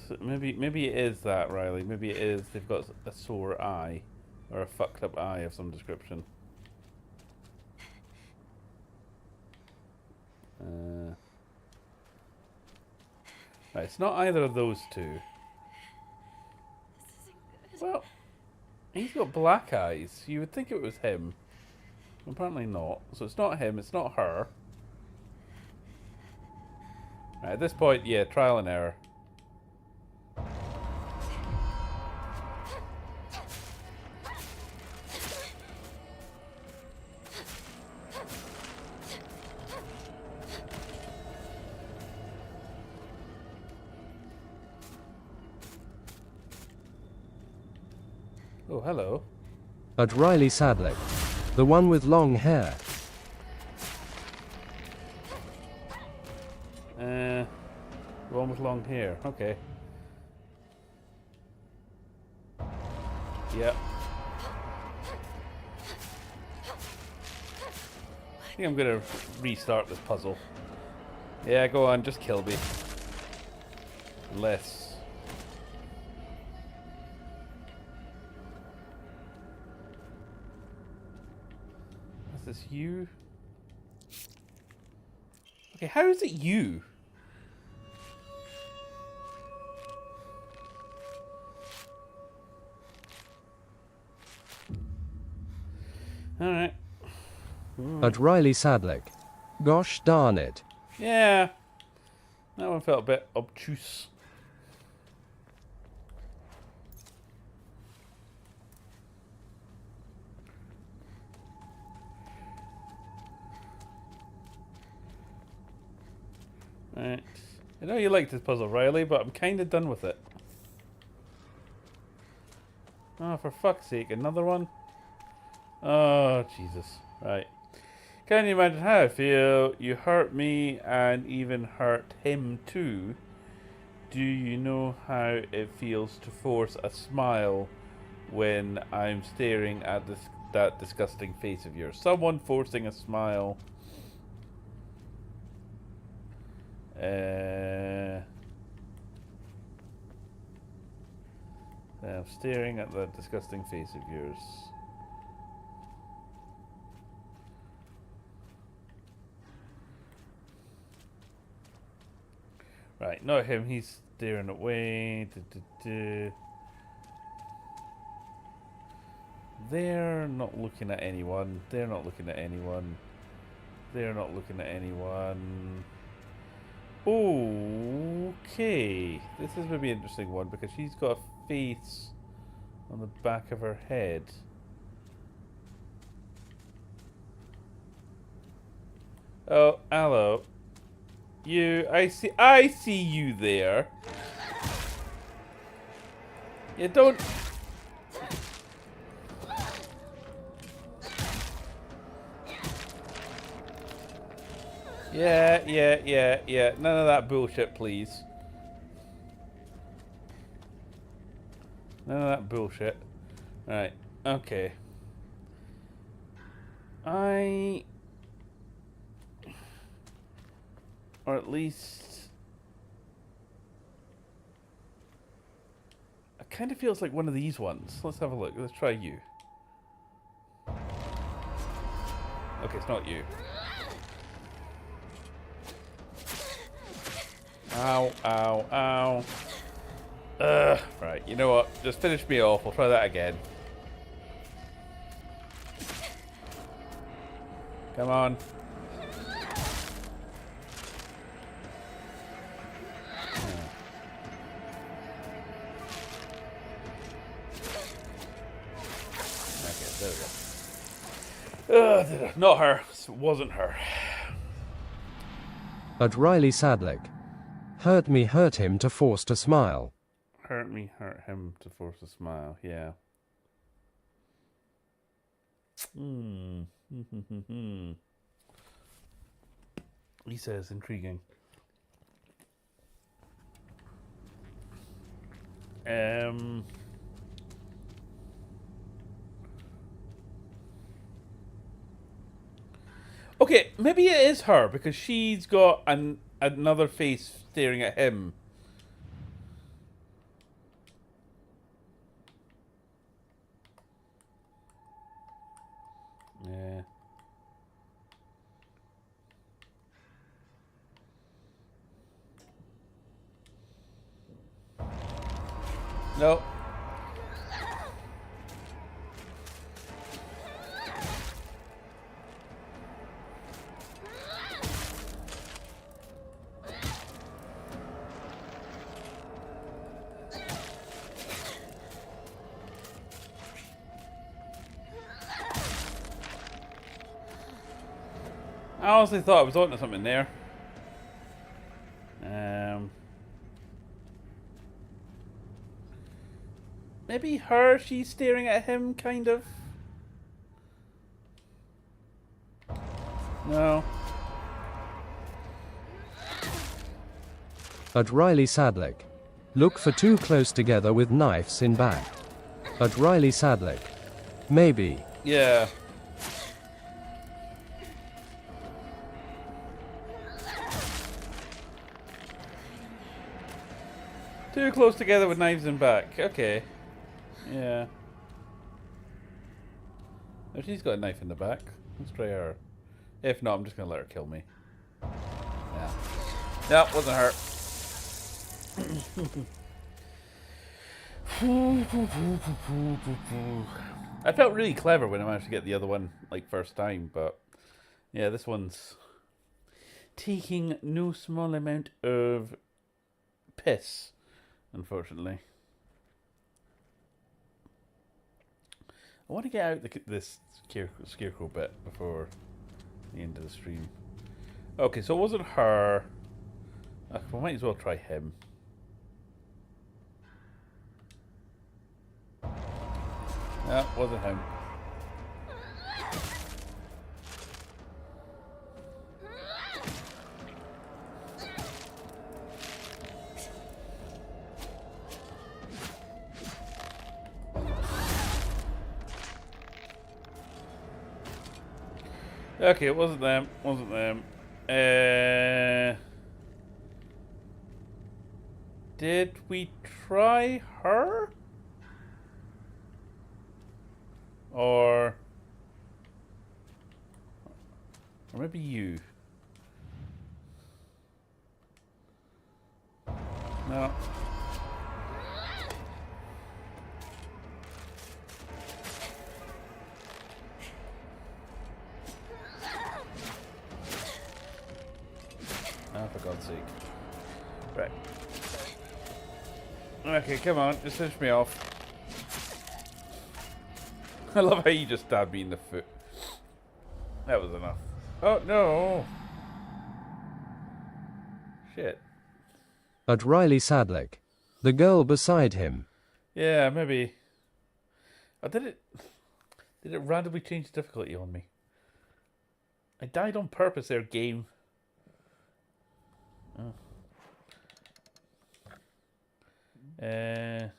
So maybe it is that, Riley. Maybe it is they've got a sore eye. Or a fucked up eye of some description. Right, it's not either of those two. Well, he's got black eyes. You would think it was him. Apparently not. So it's not him, it's not her. Right, at this point, yeah, trial and error. Oh, hello. But Riley Sadlik. The one with long hair. The one with long hair. Okay. Yep. I think I'm gonna restart this puzzle. Yeah, go on, just kill me. Unless... Is this you? Okay, how is it you? Alright. But Riley Sadlik. Gosh darn it. Yeah. That one felt a bit obtuse. Right. I know you like this puzzle, Riley, but I'm kind of done with it. Oh, for fuck's sake, another one? Oh, Jesus. Right. Can you imagine how I feel? You hurt me and even hurt him too. Do you know how it feels to force a smile when I'm staring at that disgusting face of yours? Someone forcing a smile. I'm staring at that disgusting face of yours. Right, not him. He's staring away. They're not looking at anyone. They're not looking at anyone. They're not looking at anyone. Okay. This is going to be an interesting one because she's got a face on the back of her head. Oh, hello. I see you there. You don't... Yeah. None of that bullshit, please. None of that bullshit. Right. Okay. Or at least... It kind of feels like one of these ones. Let's have a look. Let's try you. Okay, it's not you. Ow, ow, ow. Right, you know what? Just finish me off. We'll try that again. Come on. Okay, there we go. Not her. It wasn't her. But Riley Sadlick. Hurt me, hurt him to force to smile. Hurt me, hurt him to force a smile. Yeah. He says intriguing. Okay, maybe it is her because she's got another face staring at him. Yeah. No. I honestly thought I was onto something there. Maybe her, she's staring at him, kind of. No. At Riley Sadlick. Look for two close together with knives in back. At Riley Sadlick. Maybe. Yeah. Too close together with knives in back. Okay. Yeah. Oh, she's got a knife in the back. Let's try her. If not, I'm just gonna let her kill me. Yeah. No, wasn't her. I felt really clever when I managed to get the other one, like, first time, but yeah, this one's taking no small amount of piss, unfortunately. I want to get out this scarecrow bit before the end of the stream. Okay, so it wasn't her. We might as well try him. No, wasn't him. Okay, it wasn't them. Wasn't them. Did we try her? Or maybe you? No. Oh, for God's sake. Right. Okay, come on, just finish me off. I love how you just stabbed me in the foot. That was enough. Oh, no! Shit. At Riley Sadlick. The girl beside him. Yeah, maybe. Oh, did it randomly change the difficulty on me? I died on purpose there, game. Oh. Right.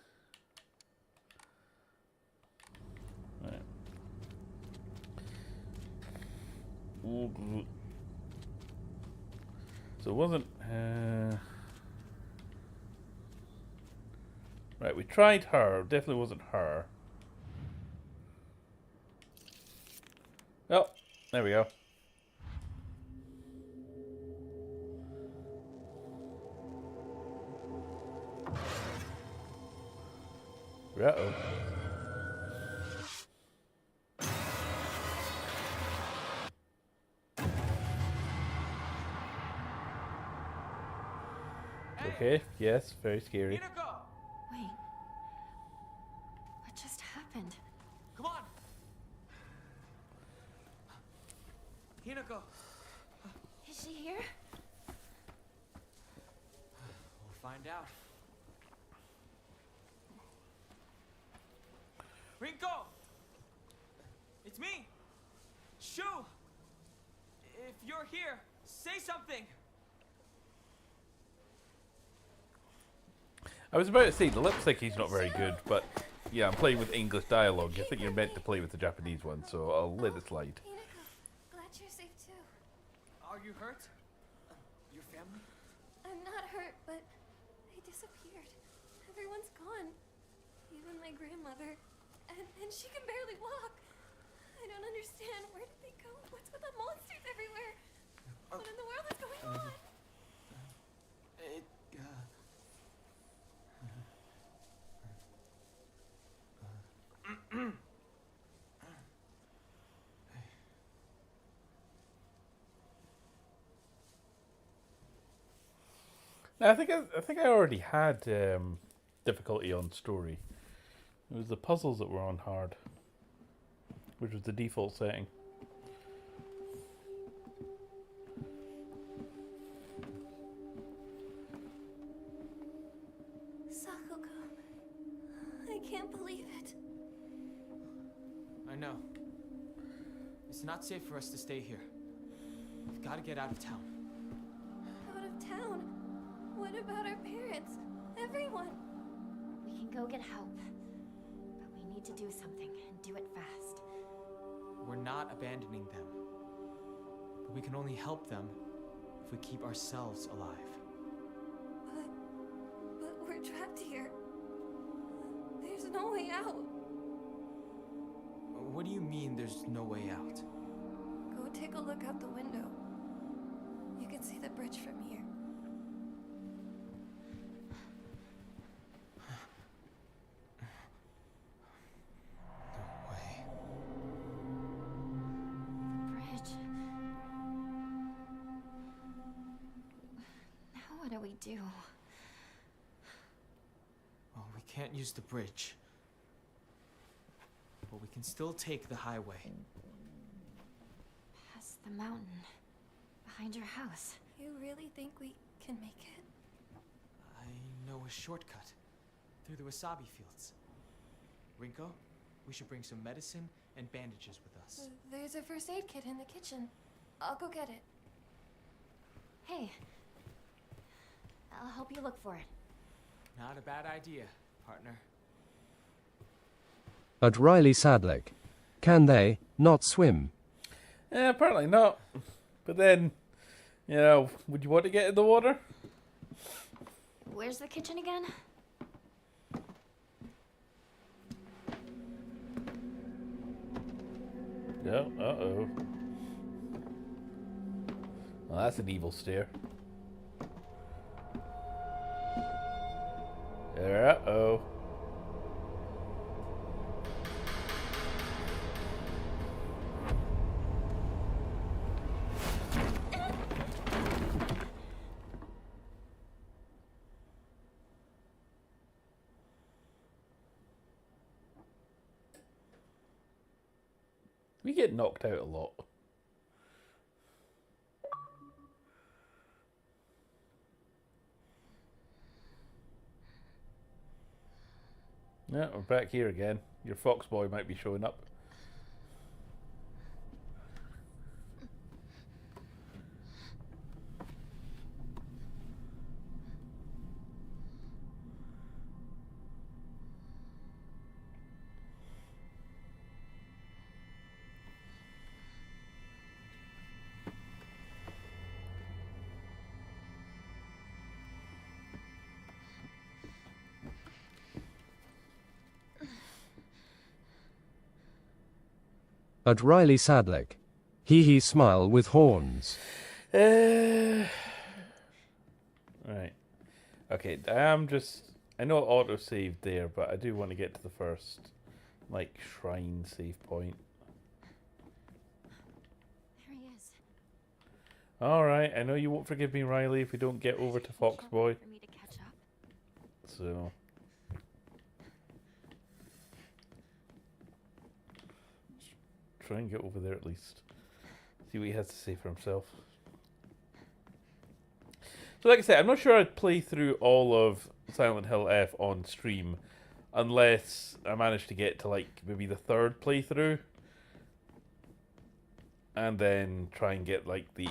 So it wasn't. Right, we tried her. Definitely wasn't her. Oh, there we go. Uh-oh. Okay, yes, very scary. Wait. What just happened? Come on! Hinako! Is she here? We'll find out. Rinko! It's me! Shu! If you're here, say something! I was about to say, the lip syncing's not very good, but yeah, I'm playing with English dialogue. I think you're meant to play with the Japanese one, so I'll let it slide. Hinako, glad you're safe too. Are you hurt? Your family? I'm not hurt, but they disappeared. Everyone's gone. Even my grandmother. And she can barely walk. I don't understand. Where did they go? What's with the monsters everywhere? What in the world is going on? Now, I think I already had difficulty on story. It was the puzzles that were on hard, which was the default setting. Sakuga. I can't believe it. I know. It's not safe for us to stay here. We've got to get out of town. Out of town? What about our parents? Everyone? We can go get help. But we need to do something, and do it fast. We're not abandoning them. But we can only help them if we keep ourselves alive. But we're trapped here. There's no way out. What do you mean there's no way out? Go take a look out the window. You can see the bridge from here. No way. Bridge. Now what do we do? Well, we can't use the bridge. But we can still take the highway. Past the mountain. Behind your house. You really think we can make it. I know a shortcut through the wasabi fields. Rinko, we should bring some medicine and bandages with us. There's a first aid kit in the kitchen. I'll go get it. Hey, I'll help you look for it. Not a bad idea, partner. At Riley Sadlick. Can they not swim? Apparently not. But then, you know, would you want to get in the water? Where's the kitchen again? No. Uh-oh. Well, that's an evil stare. Uh-oh. We get knocked out a lot. Yeah, we're back here again. Your fox boy might be showing up. At Riley Sadlick. Hee smile with horns. Right. Okay, I know auto saved there, but I do want to get to the first, like, shrine save point. There he is. Alright, I know you won't forgive me, Riley, if we don't get over to Fox Boy. For me to catch up. So. Try and get over there at least. See what he has to say for himself. So like I said, I'm not sure I'd play through all of SilentHillF on stream unless I manage to get to like maybe the third playthrough. And then try and get like the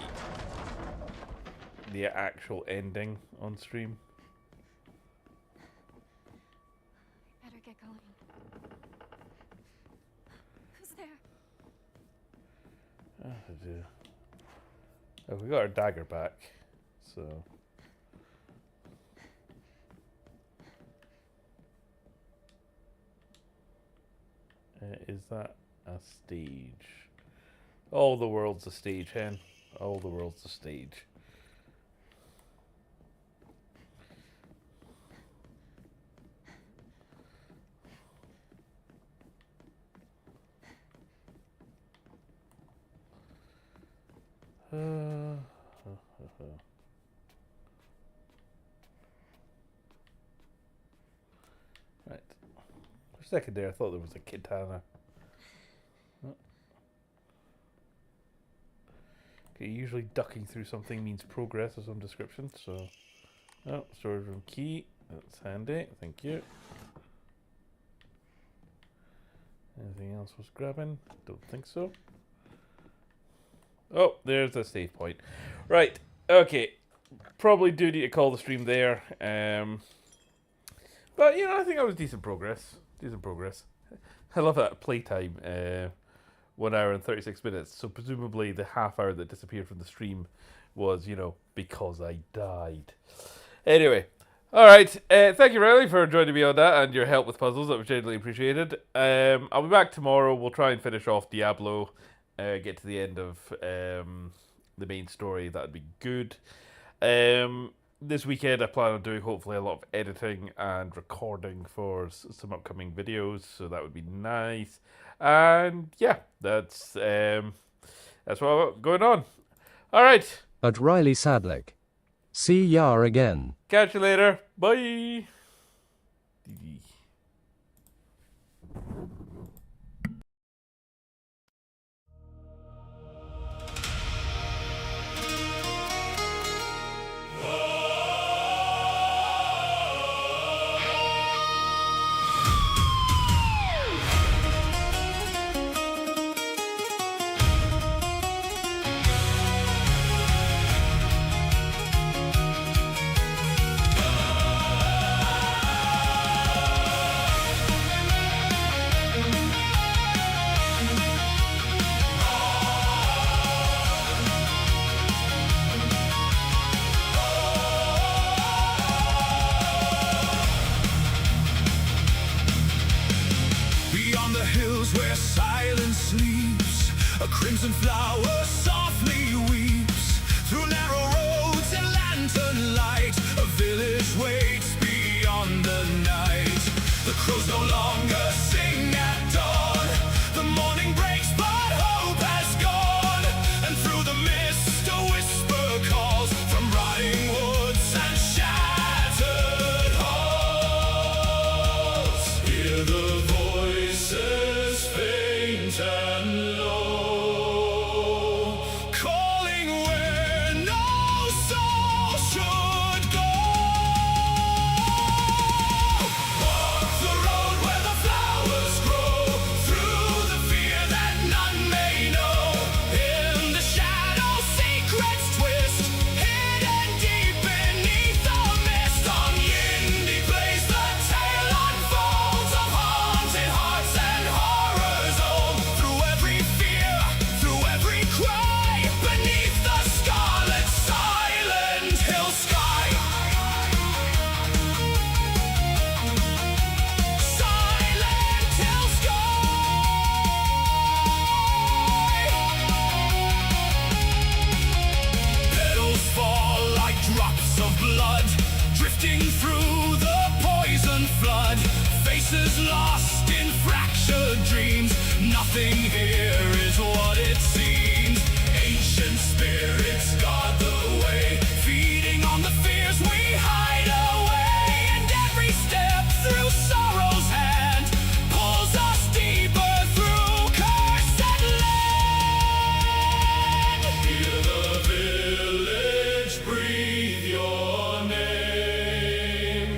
actual ending on stream. Better get going. Who's there? Oh, dear. Oh, we got our dagger back, so. Is that a stage? All the world's a stage, hen. All the world's a stage. Right. For a second there, I thought there was a katana. Oh. Okay, usually ducking through something means progress of some description, so. Oh, storage room key. That's handy, thank you. Anything else was grabbing? Don't think so. Oh, there's a save point. Right, okay. Probably do need to call the stream there. But, you know, I think that was decent progress. Decent progress. I love that playtime. 1 hour and 36 minutes. So presumably the half hour that disappeared from the stream was, you know, because I died. Anyway. Alright. Thank you, Riley, for joining me on that and your help with puzzles. That was genuinely appreciated. I'll be back tomorrow. We'll try and finish off Diablo. Get to the end of the main story. That'd be good. This weekend I plan on doing hopefully a lot of editing and recording for some upcoming videos, so that would be nice. And yeah, that's what I've got going on. All right. At Riley Sadlick. See ya again. Catch you later. Bye. Oh! A crimson flower softly weeps through narrow roads and lantern light. A village waits beyond the night. The crows no longer sing at dawn. The morning breaks, but hope has gone. And through the mist, a whisper calls from rotting woods and shattered halls. Hear the voices faint and low, calling where no soul should go. Walk the road where the flowers grow, through the fear that none may know. In the shadows, secrets twist, hidden deep beneath the mist. On YindyPlayZ, the tale unfolds of haunted hearts and horror's own. Through every fear, through every cry, beneath the scarlet silent hill sky. Silent hill sky. Petals fall like drops of blood, drifting through the poison flood. Faces lost in fractured dreams. Nothing here is what it seems. Ancient spirits guard the way, feeding on the fears we hide away. And every step through sorrow's hand pulls us deeper through cursed land. Hear the village breathe your name,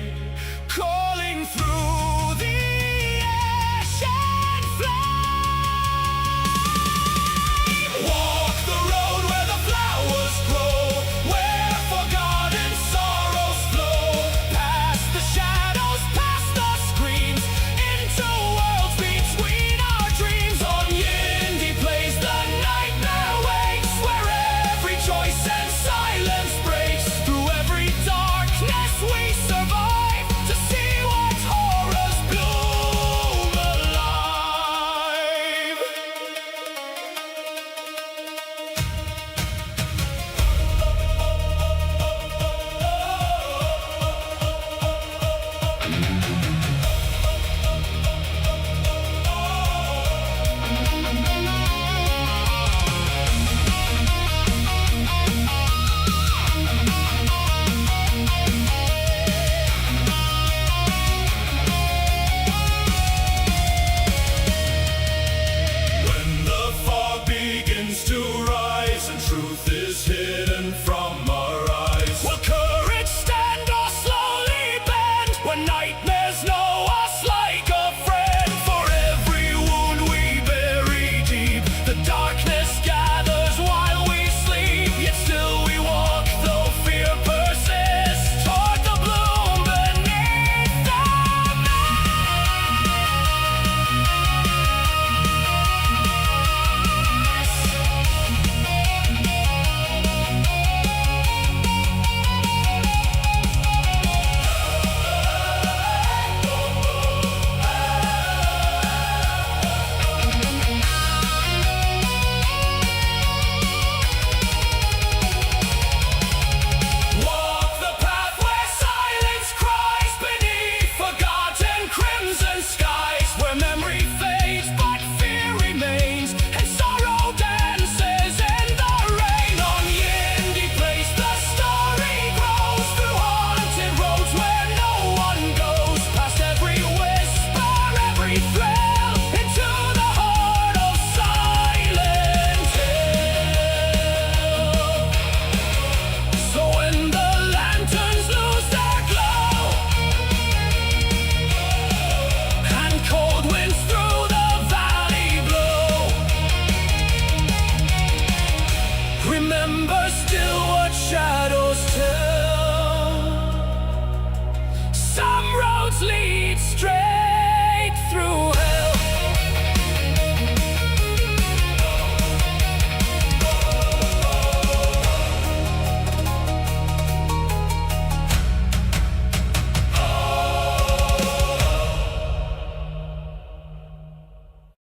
calling through the ash and flame. Walk the road where the flowers grow, where forgotten sorrows flow. Past the shadows, past the screams, into worlds between our dreams. On YindyPlayZ, the nightmare wakes, where every choice and silence breaks. Through every darkness we survive, to see what horrors bloom alive. When the fog begins to rise and truth is hidden from our eyes, will courage stand or slowly bend when nightmares know us like a friend? For every wound we bury deep, the darkness gathers while we sleep. Yet still we walk, though fear persists, toward the bloom beneath the walk the path where silence cries beneath forgotten crimson skies, where memory fades but fear remains and sorrow dances in the rain. On YindyPlayZ, the story grows through haunted roads where no one goes. Past every whisper, every thrill, into the heart of Silent Hill. So when the lanterns lose their glow and cold winds through the valley blow, remember still what shadows